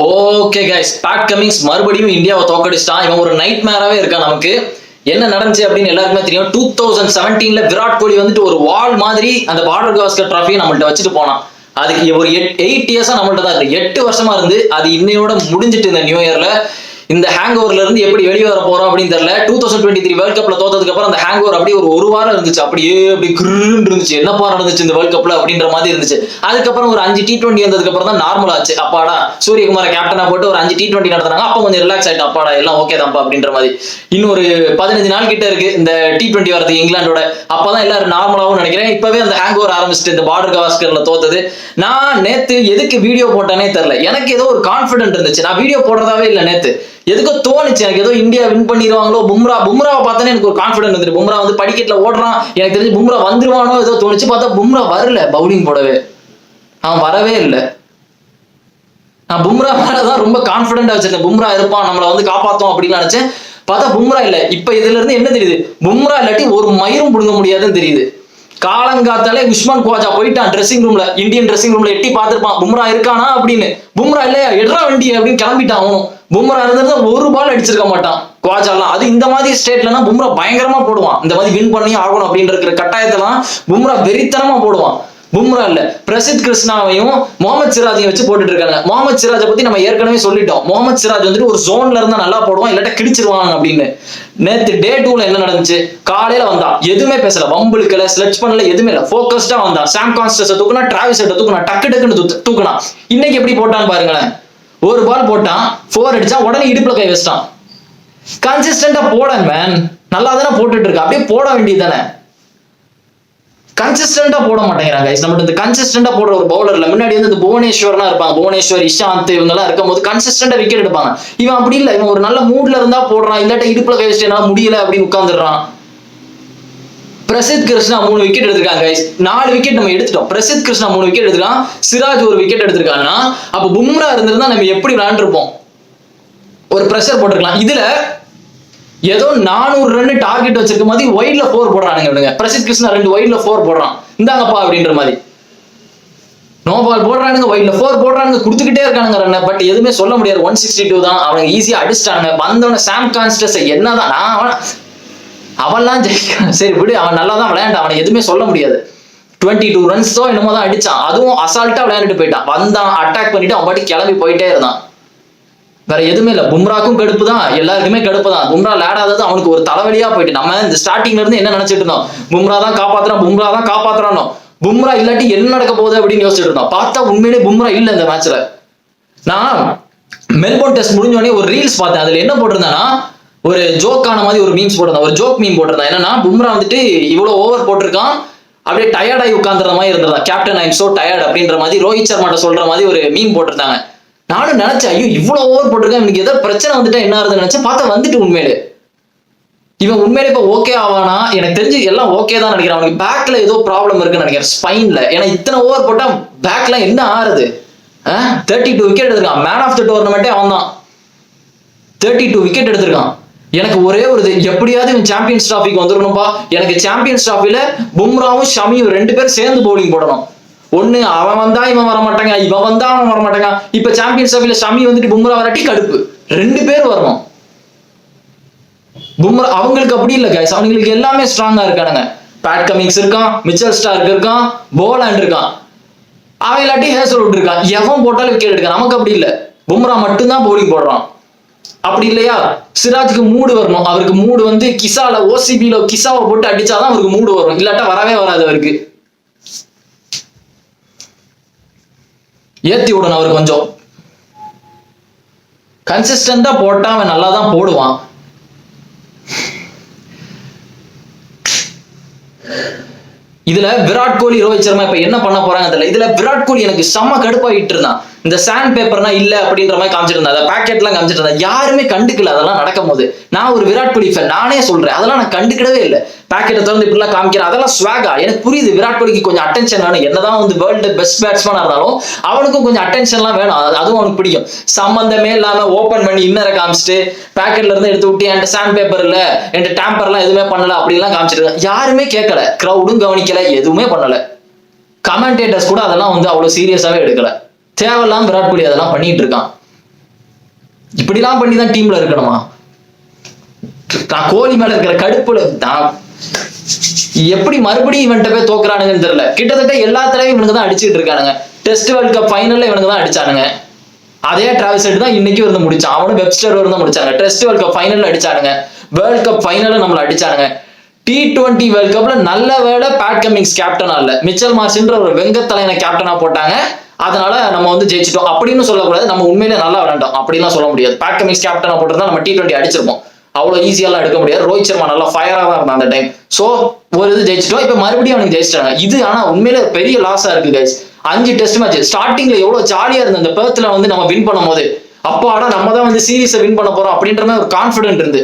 Okay guys, bad Cummins மறுபடியும் இந்தியாவை தோக்கடிச்சிட்டான். இவன் ஒரு நைட் மேராவே இருக்கான். நமக்கு என்ன நடந்துச்சு அப்படின்னு எல்லாருக்குமே தெரியும். 2017ல விராட் கோலி வந்துட்டு ஒரு வால் மாதிரி அந்த பார்டர் கவாஸ்கர் டிராஃபியை நம்மள்ட்ட வச்சுட்டு போனான். அதுக்கு ஒரு 8 இயர்ஸா நம்மள்ட்ட தான் இருக்கு. 8 வருஷமா இருந்து அது இன்னையோட முடிஞ்சிட்டு இந்த நியூ இயர்ல இந்த ஹேங் ஓவர்ல இருந்து எப்படி வெளியே வர போறோம் அப்படின்னு தெரியல. 2023 வேர்ல்ட் கப்ல தோத்ததுக்கு அப்புறம் அந்த ஹேங் ஓவர் அப்படியே ஒரு வாரம் இருந்துச்சு. அப்படியே அப்படி கிருன்னு இருந்துச்சு. என்னப்பா நடந்துச்சு இந்த வேர்ல்ட் கப்ல அப்படின்ற மாதிரி இருந்துச்சு. அதுக்கப்புறம் ஒரு 5 T20 வந்ததுக்கு அப்புறம் தான் நார்மல் ஆச்சு. அப்பாடா சூரியகுமார கேப்டனா போட்டு ஒரு 5 T20 நடத்துனாங்க. அப்ப கொஞ்சம் ரிலாக்ஸ் ஆயிட்டு அப்பாடா எல்லாம் ஓகே தான்ப்பா அப்படின்ற மாதிரி. இன்னும் ஒரு 15 நாள் கிட்ட இருக்கு இந்த T20 வரதுக்கு இங்கிலாண்டோட. அப்பதான் எல்லாரும் நார்மலாவும் நினைக்கிறேன். இப்பவே அந்த ஹேங் ஓவர் ஆரம்பிச்சுட்டு இந்த பார்டர் கவாஸ்கர்ல தோத்தது. நான் நேத்து எதுக்கு வீடியோ போட்டேனே தெரியல. எனக்கு ஏதோ ஒரு கான்பிடென்ட் இருந்துச்சு. நான் வீடியோ போடுறதாவே இல்லை நேத்து. எதுக்கோ தோணுச்சு எனக்கு ஏதோ இந்தியா வின் பண்ணிடுவாங்களோ. பும்ராவை பார்த்தோன்னே எனக்கு ஒரு கான்பிடன்ட் வந்துட்டு. பும்ரா வந்து படிக்கட்டுல ஓடுறான், எனக்கு தெரிஞ்சு பும்ரா வந்துருவானோ ஏதோ தோணுச்சு. பார்த்தா பும்ரா வரல. பவுலிங் போடவே அவன் வரவே இல்லை. நான் பும்ரா மேலதான் ரொம்ப கான்பிடண்டா வச்சிருக்கேன். பும்ரா இருப்பான், நம்மளை வந்து காப்பாத்தோம் அப்படின்னு நினைச்சேன். பார்த்தா பும்ரா இல்லை. இப்ப இதுல இருந்து என்ன தெரியுது? பும்ரா இல்லாட்டி ஒரு மயிரும் புடுங்க முடியாதுன்னு தெரியுது. காலங்காத்தாலே உஸ்மான் குவாஜா போயிட்டான் ட்ரெஸ்ஸிங் ரூம்ல. இந்தியன் ட்ரெஸ்ஸிங் ரூம்ல எட்டி பார்த்திருப்பான் பும்ரா இருக்கானா அப்படின்னு. பும்ரா இல்லையா, எட்ரா வண்டி அப்படின்னு கிளம்பிட்டான். அவனும் பும்ரா இருந்தது ஒரு பால் அடிச்சிருக்க மாட்டான் குவாஜாலாம். அது இந்த மாதிரி ஸ்டேட்லனா பும்ரா பயங்கரமா போடுவான். இந்த மாதிரி வின் பண்ணி ஆகணும் அப்படின்னு இருக்கிற கட்டாயத்தெல்லாம் பும்ரா வெறித்தனமா போடுவான். பும்ரா இல்ல, பிரசித் கிருஷ்ணாவையும் முகமது சிராஜையும் வச்சு போட்டுட்டு இருக்காங்க. முகமது சிராஜை பத்தி நம்ம ஏற்கனவே சொல்லிட்டோம். முகமது சிராஜ் வந்துட்டு ஒரு ஜோன்ல இருந்தா நல்லா போடுவான், இல்லாட்ட கிழிச்சிருவாங்க அப்படின்னு. நேத்து டே 2ல என்ன நடந்துச்சு? காலையில வந்தான், எதுவுமே பேசல, வம்புழுக்கல, ஸ்லெட்ச் பண்ணல, எதுவுமே இல்ல, போக்கஸ்டா வந்தான். சாம் கான்ஸ்டன்ஸை தூக்குனா, டிராவிஸ் ஹெட்டை தூக்குனா, டக்குன்னு தூக்குனா. இன்னைக்கு எப்படி போட்டான்னு பாருங்களேன். ஒரு பால் போட்டான், 4 அடிச்சா, உடனே இடுப்புல கை வச்சிட்டான். கன்சிஸ்டன்டா போட மேன், நல்லா தானே போட்டுட்டு இருக்க, அப்படியே போட வேண்டியது தானே. கன்சிஸ்டன்டா போட மாட்டேங்கிறாங்க. நம்மகிட்ட இந்த கன்சிஸ்டன்டா போடுற ஒரு பவுலர்ல முன்னாடி வந்து இந்த புவனேஸ்வர்லாம் இருப்பாங்க. புவனேஸ்வர், இஷாந்த் இவங்க எல்லாம் இருக்கும் போது கன்சிஸ்டன்டா விக்கெட் எடுப்பாங்க. இவன் அப்படி இல்லை. இவன் ஒரு நல்ல மூட்ல இருந்தா போடுறான், இல்லாட்ட இடுப்புல கை வச்சுட்டு என்னால முடியல அப்படின்னு உட்கார்ந்துடுறான். பிரசித் கிருஷ்ணா 3 விக்கெட் எடுத்திருக்காங்க. 4 விக்கெட் நம்ம எடுத்துட்டோம். பிரசித் கிருஷ்ணா 3 விக்கெட் எடுத்துருக்கான், சிராஜ் 1 விக்கெட் எடுத்திருக்காங்கன்னா அப்ப பும்ரா இருந்திருந்தா நம்ம எப்படி விளையாண்டுருப்போம்? ஒரு பிரஷர் போட்டிருக்கலாம். இதுல ஏதோ 400 ரன் டார்கெட் வச்சிருக்க மாதிரி ஒயிட்ல 4 போடுறானுங்க. பிரசித் கிருஷ்ணா 2 ஒயிட்ல 4 போடுறான். இந்தாங்கப்பா அப்படின்ற மாதிரி நோ பால் போடுறானுங்க, ஒயிட்ல 4 போடுறானுங்க, கொடுத்துக்கிட்டே இருக்கானுங்க ரன். பட் எதுவுமே சொல்ல முடியாது. 162 தான். அவனுக்கு ஈஸியா அடிச்சிட்டானுங்க. வந்தவன சாம் கான்ஸ்டன்ஸ் என்னதான் அவன்லாம் சரி விடு, அவன் நல்லா தான் விளையாண்டான், அவனை எதுவுமே சொல்ல முடியாது. 22 ரன்ஸோ என்னமோ தான் அடிச்சான். அதுவும் அசால்ட்டா விளையாண்டுட்டு போயிட்டான். வந்தான், அட்டாக் பண்ணிட்டு அவன் பாட்டி கிளம்பி போயிட்டே இருந்தான். வேற எதுவுமே இல்லை. பும்ராக்கும் கடுப்பு தான், எல்லாருக்குமே கடுப்பு தான். பும்ரா விளையாடாதது அவனுக்கு ஒரு தலைவலியா போயிட்டு. நம்ம இந்த ஸ்டார்டிங்ல இருந்து என்ன நினைச்சிட்டு இருந்தோம்? பும்ரா தான் காப்பாத்துறான். பும்ரா இல்லாட்டி என்ன நடக்க போகுது அப்படின்னு யோசிச்சுட்டு இருந்தோம். பார்த்தா உண்மையிலே பும்ரா இல்ல இந்த மேட்ச்ல. நான் மெல்போர்ன் டெஸ்ட் முடிஞ்சோடனே ஒரு ரீல்ஸ் பார்த்தேன். அதுல என்ன போட்டிருந்தேன்னா, ஒரு ஜோக்கான மாதிரி ஒரு மீம்ஸ் போட்டிருந்தான். ஒரு ஜோக் மீம் போட்டிருந்தான். என்னன்னா, பும்ரா வந்துட்டு இவ்வளவு ஓவர் போட்டிருக்கான், அப்படியே டயர்டாகி உட்கார்ந்துற மாதிரி இருந்ததா. Captain I am so tired அப்படின்ற மாதிரி ரோஹித் சர்மாட்ட சொல்ற மாதிரி ஒரு மீம் போட்டிருந்தாங்க. நானும் நினைச்சேன், ஐயோ இவ்வளவு ஓவர் போட்டிருக்கேன், இவனுக்கு ஏதோ பிரச்சனை வந்துட்டா என்ன ஆகுதுன்னு நினைச்சேன். பார்த்தா வந்துட்டு உண்மையிலே இவன் உண்மையிலே இப்ப ஓகே ஆவானா? எனக்கு தெரிஞ்சு எல்லாம் ஓகே தான் நினைக்கிறேன். அவனுக்கு பேக்ல ஏதோ ப்ராப்ளம் இருக்குன்னு நினைக்கிறேன், ஸ்பைன்ல. ஏன்னா இத்தனை ஓவர் போட்டா பேக்ல என்ன ஆறுது? 32 விக்கெட் எடுத்திருக்கான். மேன் ஆஃப் த டோர்னமெண்ட்டே அவன் தான். 32 விக்கெட் எடுத்திருக்கான். எனக்கு ஒரே ஒரு இது, எப்படியாவது இவன் சாம்பியன்ஸ் டிராஃபிக்கு வந்துடணும்பா. எனக்கு சாம்பியன்ஸ் டிராஃபில பும்ராவும் ஷமியும் 2 பேரும் சேர்ந்து பவுலிங் போடணும். ஒண்ணு அவன் வந்தா இவன் வர மாட்டாங்க, இவன் வந்தா அவன் வர மாட்டாங்க. இப்ப சாம்பியன்ஸ் டிராஃபில ஷமி வந்துட்டு பும்ரா வராட்டி கடுப்பு. 2 பேர் வரணும். பும்ரா அவங்களுக்கு அப்படி இல்லை கைஸ், அவங்களுக்கு எல்லாமே ஸ்ட்ராங்கா இருக்கானுங்க. பேட் கமிங்ஸ் இருக்கான், மிச்சல் ஸ்டார்க் இருக்கான், போலாண்ட் இருக்கான், அவன் இல்லாட்டி ஹேசல்வுட் இருக்கான். எவன் போட்டாலும் விக்கெட் எடுக்கான். நமக்கு அப்படி இல்லை. பும்ரா மட்டும்தான் பவுலிங் போடுறான். அப்படி இல்லையா? சிராஜுக்கு மூடு வரணும். அவருக்கு மூடு வந்து கிசால ஓசிபில கிசாவை போட்டு அடிச்சாதான் அவருக்கு மூடு வரும், இல்லாட்டா வரவே வராது. அவருக்கு ஏத்தி விடணும். அவர் கொஞ்சம் கன்சிஸ்டன்டா போட்டா அவன் நல்லா தான் போடுவான். இதுல விராட் கோலி, ரோஹித் சர்மா இப்ப என்ன பண்ண போறாங்க தெரியல. இதுல விராட் கோலி எனக்கு செம்ம கடுப்பாயிட்டு இருந்தான். இந்த சாண்ட் பேப்பர்னா இல்ல அப்படின்ற மாதிரி காமிச்சிட்டு இருந்தா, பேக்கெட் எல்லாம் காமிச்சிட்டு இருந்தா. யாருமே கண்டுக்கல அதெல்லாம் நடக்கும் போது. நான் ஒரு விராட் கோலி ஃபேன், நானே சொல்றேன், அதெல்லாம் நான் கண்டுக்கிடவே இல்லை. பேக்கெட்டை திறந்து இப்படிலாம் காமிக்கிறேன், அதெல்லாம் ஸ்வாகா. எனக்கு புரியுது விராட் கோலிக்கு கொஞ்சம் அட்டென்ஷன் வேணும். என்னதான் வந்து வேர்ல்டு பெஸ்ட் பேட்ஸ்மேனா இருந்தாலும் அவனுக்கும் கொஞ்சம் அட்டென்ஷன்லாம் வேணும். அதுவும் அவனுக்கு பிடிக்கும். சம்பந்தமே இல்லாம ஓப்பன் பண்ணி இன்னரை காமிச்சிட்டு பேக்கெட்ல இருந்து எடுத்து விட்டு என்கிட்ட சாண்ட் பேப்பர் இல்ல, என்கிட்ட டேம்பர்லாம் எதுவுமே பண்ணல அப்படின்லாம் காமிச்சிட்டு யாருமே கேட்கல, கிரௌடும் கவனிக்கல, எதுவுமே பண்ணல. கமெண்டேட்டர்ஸ் கூட அதெல்லாம் வந்து அவ்வளவு சீரியஸாவே எடுக்கல. தேவையில்லாம விராட் கோலி அதெல்லாம் பண்ணிட்டு இருக்கான். இப்படிலாம் பண்ணி தான் டீம்ல இருக்கணுமா? நான் கோலி மேல இருக்கிற கடுப்புல நான் எப்படி மறுபடியும் இவன்ட்ட போய் தோக்குறானுங்கன்னு தெரியல. கிட்டத்தட்ட எல்லா தடவையும் இவனுக்கு தான் அடிச்சுட்டு இருக்கானுங்க. டெஸ்ட் வேர்ல்ட் கப் ஃபைனல்ல இவனுக்கு தான் அடிச்சானுங்க. அதே டிராவல்ஸ் ஹெட் தான் இன்னைக்கு வந்து முடிச்சான். அவனும் வெப்ஸ்டர் வந்து முடிச்சாங்க. டெஸ்ட் வேர்ல்ட் கப் ஃபைனல்ல அடிச்சானுங்க. வேர்ல்ட் கப் ஃபைனல்ல நம்மள அடிச்சானுங்க. T20 வேர்ல்ட் கப்ல நல்ல வேளை பேட் கமிங்ஸ் கேப்டனா இல்ல, மிச்சல் மார்ஷ்ன்ற ஒரு வெங்கத்தலையனை கேப்டனா போட்டாங்க. அதனால நம்ம வந்து ஜெயிச்சிட்டோம் அப்படின்னு சொல்லக்கூடாது. நம்ம உண்மையிலே நல்லா விளையாண்டோம் அப்படிலாம் சொல்ல முடியாது. பேட் கமிங்ஸ் கேப்டனா போட்டிருந்தா நம்ம T20 அடிச்சிருப்போம். அவ்வளவு ஈஸியெல்லாம் எடுக்க முடியாது. ரோஹித் சர்மா நல்லா ஃபயரா தான் இருந்தான் அந்த டைம். சோ ஒரு இது ஜெயிச்சிட்டோம். இப்ப மறுபடியும் அவனுக்கு ஜெயிச்சிட்டாங்க. இது ஆனா உண்மையிலே பெரிய லாஸா இருக்கு கைஸ். 5 டெஸ்ட் மேட்ச் ஸ்டார்டிங்ல எவ்வளவு ஜாலியா இருந்த அந்த பெர்த்ல வந்து நம்ம வின் பண்ணும் போது அப்பாடா நம்ம தான் வந்து சீரீஸை வின் பண்ண போறோம் அப்படின்ற மாதிரி ஒரு கான்பிடென்ட் இருந்து,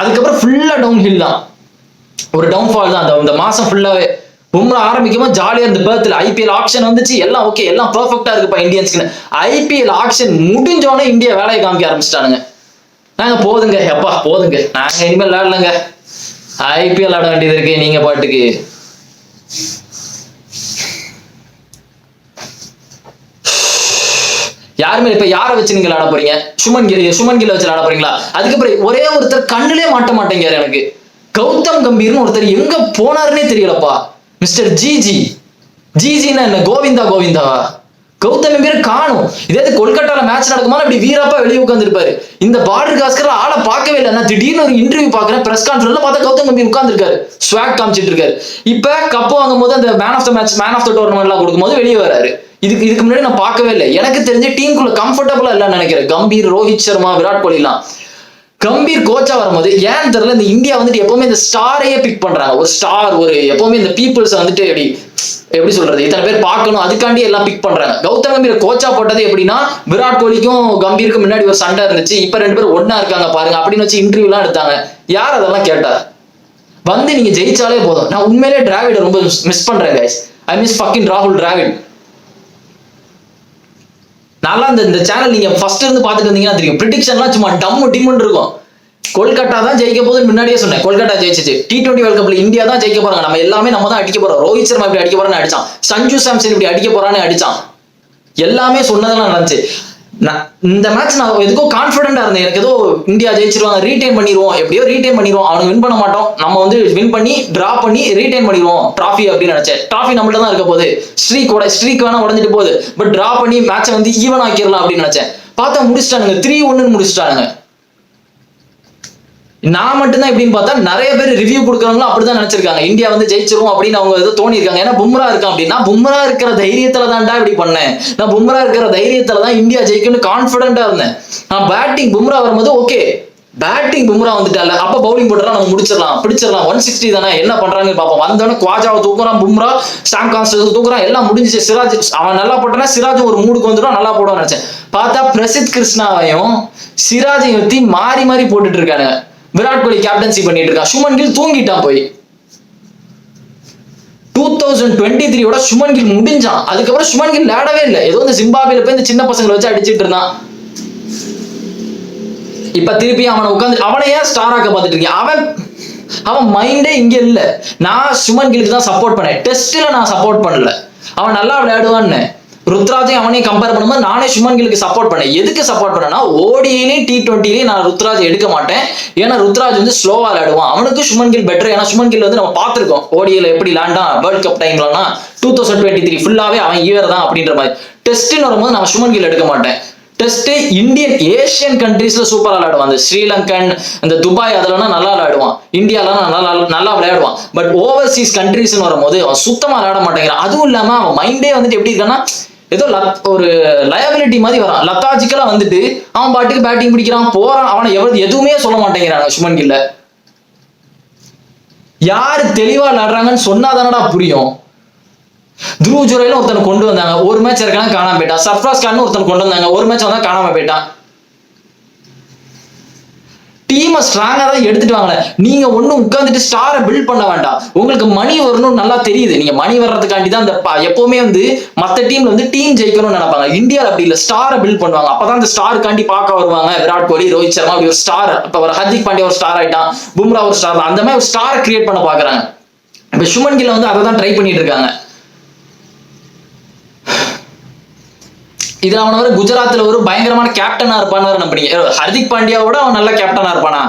அதுக்கப்புறம் ஃபுல்லா டவுன் ஹில் தான், ஒரு டவுன்ஃபால் தான். அந்த மாசம் ஃபுல்லாவே பும்ரா ஆரம்பிக்குமா ஜாலியா இந்த பெர்த்ல ஐபிஎல் ஆக்ஷன் வந்துச்சு, எல்லாம் ஓகே, எல்லாம் பெர்ஃபெக்ட்டா இருக்குப்பா இந்தியன்ஸ்க்கு. ஐபிஎல் ஆக்ஷன் முடிஞ்சோடனே இந்தியா வேலையை காமிக்க ஆரம்பிச்சிட்டானுங்க. நாங்க போதுங்க எப்பா போதுங்க, நாங்க இனிமேல் விளையாடலங்க, ஐபிஎல் ஆட வேண்டியது இருக்கு, நீங்க பாட்டுக்கு யாருமே. இப்ப யாரை வச்சு நீங்க விளையாட போறீங்க? சுமன் கில் வச்சு விளையாட போறீங்களா? அதுக்கப்புறம் ஒரே ஒருத்தர் கண்ணுலே மாட்ட மாட்டேங்கிறார் எனக்கு, கௌதம் கம்பீர்னு ஒருத்தர் எங்க போனாருன்னே தெரியலப்பா. மிஸ்டர் ஜிஜின்னா என்ன, கோவிந்தாவா? கௌதம் கம்பீர் காணும். இதே கொல்கட்டால மேட்ச் நடக்குமா இப்படி வீராப்பா வெளியே உட்காந்துருப்பாரு. இந்த பார்டர் காஸ்கர் ஆளை பார்க்கவே இல்லை. நான் திடீர்னு ஒரு இன்டர்வியூ பாக்குறேன், பிரஸ் கான்ஃபரன்ஸ்ல பார்த்தா கௌதம் கம்பீர் உட்காந்துருக்காரு, ஸ்வாக் காமிச்சிட்டு இருக்காரு. இப்ப கப்பு வாங்கும் போது அந்த man of the match, man of the tournament எல்லாம் கொடுக்கும்போது வெளியே வராரு. இதுக்கு முன்னாடி நான் பார்க்கவே இல்லை. எனக்கு தெரிஞ்ச டீமுக்குள்ள கம்ஃபர்டபுளா இல்லைன்னு நினைக்கிறேன். கம்பீர், ரோஹித் சர்மா, விராட் கோலி எல்லாம். கம்பீர் கோச்சா வரும்போது ஏன் தெரியல, இந்த இந்தியா வந்துட்டு எப்பவுமே இந்த ஸ்டாரையே பிக் பண்றாங்க. ஒரு ஸ்டார், ஒரு எப்பவுமே இந்த பீப்புள்ஸ் வந்துட்டு எப்படி சொல்றது, இத்தனை பேர் பார்க்கணும் அதுக்காண்டி எல்லாம் பிக் பண்றாங்க. கௌதம் கம்பீர் கோச்சா போட்டது எப்படின்னா, விராட் கோலிக்கும் கம்பீருக்கும் முன்னாடி ஒரு சண்டை இருந்துச்சு, இப்ப 2 பேரும் ஒன்னா இருக்காங்க பாருங்க அப்படின்னு வச்சு இன்டர்வியூ எல்லாம் எடுத்தாங்க. யார் அதெல்லாம் கேட்டா? வந்து நீங்க ஜெயிச்சாலே போதும். நான் உண்மையிலே டிராவிட ரொம்ப மிஸ் பண்றேன் கைஸ். ஐ மிஸ் ஃபக்கிங் ராகுல் டிராவிட். நல்லா இந்த சேனல் நீங்க ஃபர்ஸ்ட் இருந்து பாத்துட்டு இருந்தீங்கன்னா தெரியும், ப்ரிடிக்ஷன்லாம் சும்மா டம்மு டிம்முன்னு இருக்கும். கொல்கட்டா தான் ஜெயிக்க போகுதுன்னு முன்னாடியே சொன்னேன். கொல்கட்டா ஜெயிச்சிச்சு. T20 வேர்ல்ட் கப்ல இந்தியா தான் ஜெயிக்க போறாங்க, நம்ம எல்லாமே நம்ம தான் அடிக்க போறோம். ரோஹித் சர்மா இப்படி அடிக்க போறான்னு அடிச்சான், சஞ்சு சாம்சன் இப்படி அடிக்க போறான்னு அடிச்சான். எல்லாமே சொன்னதெல்லாம் நடந்துச்சு. இந்த மேட்ச் நான் எதுக்கோ கான்பிடென்டா இருந்தேன், எனக்கு ஏதோ இந்தியா ஜெயிச்சிருவாங்க, ரீடைன் பண்ணிடுவோம், எப்படியோ ரீடைன் பண்ணிடுவோம், அவனுக்கு வின் பண்ண மாட்டோம், நம்ம வந்து வின் பண்ணி டிரா பண்ணி ரீடைன் பண்ணிடுவோம் டிராஃபி அப்படின்னு நினைச்சேன். டிராஃபி நம்மள்ட்ட தான் இருக்க போகுது, ஸ்ட்ரீக் வேணா உடஞ்சிட்டு போகுது, பட் டிரா பண்ணி மேட்சை வந்து ஈவன் ஆக்கிடலாம் அப்படின்னு நினைச்சேன். பார்த்தா முடிச்சிட்டானுங்க, 3-1 முடிச்சிட்டானுங்க. நான் மட்டும்தான் எப்படின்னு பார்த்தா நிறைய பேர் ரிவ்யூ கொடுக்குறவங்களும் அப்படிதான் நினைச்சிருக்காங்க, இந்தியா வந்து ஜெயிச்சிரும் அப்படின்னு அவங்க ஏதோ தோணி இருக்காங்க. ஏன்னா பும்ரா இருக்கான் அப்படின்னா, பும்ரா இருக்கிற தைரியத்துல தான்டா இப்படி பண்ணேன். நான் பும்ரா இருக்கிற தைரியத்துல தான் இந்தியா ஜெயிக்கும்னு கான்பிடென்டா இருந்தேன். நான் பேட்டிங் பும்ரா வரும்போது ஓகே, பேட்டிங் பும்ரா வந்துட்டால, அப்ப பவுலிங் போட்டுலாம் நம்ம முடிச்சிடலாம், பிடிச்சிடலாம், 160 தானே, என்ன பண்றாங்கன்னு பார்ப்போம். வந்தோடனே குவாஜாவை தூக்குறான் பும்ரா, சாம் கான்ஸ்டன்ஸ் தூக்குறான், எல்லாம் முடிஞ்சிச்சு. சிராஜ் அவன் நல்லா போட்டானா சிராஜ் ஒரு மூடுக்கு வந்துடும், நல்லா போடுவான்னு நினைச்சேன். பார்த்தா பிரசித் கிருஷ்ணாவையும் சிராஜையும் பத்தி மாறி மாறி போட்டுட்டு இருக்காங்க. விராட் கோலி கேப்டன்சி பண்ணிட்டு இருக்கான். சுமன் கில் தூங்கிட்டான் போய். 2023 சுமன் கில் முடிஞ்சான். அதுக்கப்புறம் சுமன் கில் விளையாடவே இல்லை. ஏதோ இந்த ஜிம்பாப்வேல போய் இந்த சின்ன பசங்களை வச்சு அடிச்சிட்டு இருந்தான். இப்ப திருப்பி அவனை உட்காந்து அவனை ஏன் ஸ்டார் ஆக்க பார்த்துட்டு இருக்கேன்? அவன் மைண்டே இங்க இல்ல. நான் சுமன் கிலுக்கு தான் சப்போர்ட் பண்ணேன், டெஸ்ட்ல நான் சப்போர்ட் பண்ணல. அவன் நல்லா விளையாடுவான்னு ருத்ராஜையும் அவனையும் கம்பேர் பண்ணும்போது நானே சுமன் கிலுக்கு சப்போர்ட் பண்ணேன். எதுக்கு சப்போர்ட் பண்ணேன்னா, ஓடியிலையும் T20லையும் நான் ருத்ராஜ் எடுக்க மாட்டேன். ஏன்னா ருத்ராஜ் வந்து ஸ்லோவா விளையாடுவான், அவனுக்கு சுமன் கில் பெட்டர். ஏன்னா சுமன் கில் வந்து நம்ம பார்த்திருக்கோம் ஓடியில எப்படி விளையாண்டான் வேர்ல்ட் கப் டைம்லனா 2023 ஃபுல்லாவே அவன் ஈவர் தான் அப்படின்ற மாதிரி. டெஸ்ட்னு வரும்போது நான் சுமன் கில் எடுக்க மாட்டேன். டெஸ்ட் இந்தியன் ஏசியன் கண்ட்ரீஸ்ல சூப்பரா விளையாடுவான். அந்த ஸ்ரீலங்கன், அந்த துபாய் அதெல்லாம் நல்லா விளையாடுவான், இந்தியாலாம் நல்லா விளையாடுவான். பட் ஓவர்சீஸ் கண்ட்ரீஸ்னு வரும்போது அவன் சுத்தமா விளையாட மாட்டேங்கிறான். அதுவும் இல்லாம அவன் மைண்டே வந்துட்டு எப்படி இருக்கான்னா, ஏதோ ஒரு லயபிலிட்டி மாதிரி வரான். லத்தாஜிக்கலா வந்துட்டு அவன் பாட்டுக்கு பேட்டிங் பிடிக்கிறான் போறான். அவனை எதுவுமே சொல்ல மாட்டேங்கிறான் சுமன் கில்ல. யாரு தெளிவா விளையாடுறாங்கன்னு சொன்னாதானடா புரியும். துருவ் ஜுரைல ஒருத்தனை கொண்டு வந்தாங்க, ஒரு மேட்ச் இருக்கான காணாம போயிட்டான். சர்ஃப்ராஸ் கான் ஒருத்தனை கொண்டு வந்தாங்க, ஒரு மேட்ச் வந்தா காணாம போயிட்டான். டீமை ஸ்ட்ராங்கா தான் எடுத்துட்டு வாங்க. நீங்க ஒன்னும் உட்காந்துட்டு ஸ்டாரை பில்ட் பண்ண வேண்டாம். உங்களுக்கு மணி வரணும் நல்லா தெரியுது. நீங்க மணி வர்றதுக்காண்டி தான் அந்த எப்பவுமே வந்து மற்ற டீம்ல வந்து டீம் ஜெயிக்கணும்னு நினைப்பாங்க. இந்தியாவில் அப்படி இல்ல, ஸ்டாரை பில்ட் பண்ணுவாங்க. அப்பதான் அந்த ஸ்டாருக்காண்டி பார்க்க வருவாங்க. விராட் கோலி, ரோஹித் சர்மா அப்படி ஒரு ஸ்டார். இப்ப ஒரு ஹர்திக் பாண்டியா ஒரு ஸ்டார் ஆயிட்டான், பும்ரா ஒரு ஸ்டார். அந்த மாதிரி ஒரு ஸ்டாரை கிரியேட் பண்ண பாக்குறாங்க. இப்ப சுமன் கில் வந்து அதை தான் ட்ரை பண்ணிட்டு இருக்காங்க. இதுல அவன வர குஜராத்ல ஒரு பயங்கரமான கேப்டனா இருப்பான்னு நம்புறீங்க? ஹர்திக் பாண்டியாவோட அவன் நல்ல கேப்டனா இருப்பானா?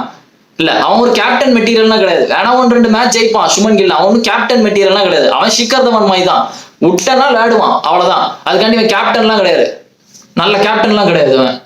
இல்ல, அவன் ஒரு கேப்டன் மெட்டீரியல்லாம் கிடையாது. வேணா 1-2 மேட்ச் ஜெயிப்பான் சுமன் கில், அவனும் கேப்டன் மெட்டீரியல்லாம் கிடையாது. அவன் ஷிக்கர் தவன் மாதிரி தான், விட்டனா விளையாடுவான் அவ்வளவுதான். அதுக்காண்டி அவன் கேப்டன்லாம் கிடையாது, நல்ல கேப்டன்லாம் கிடையாது. அவன்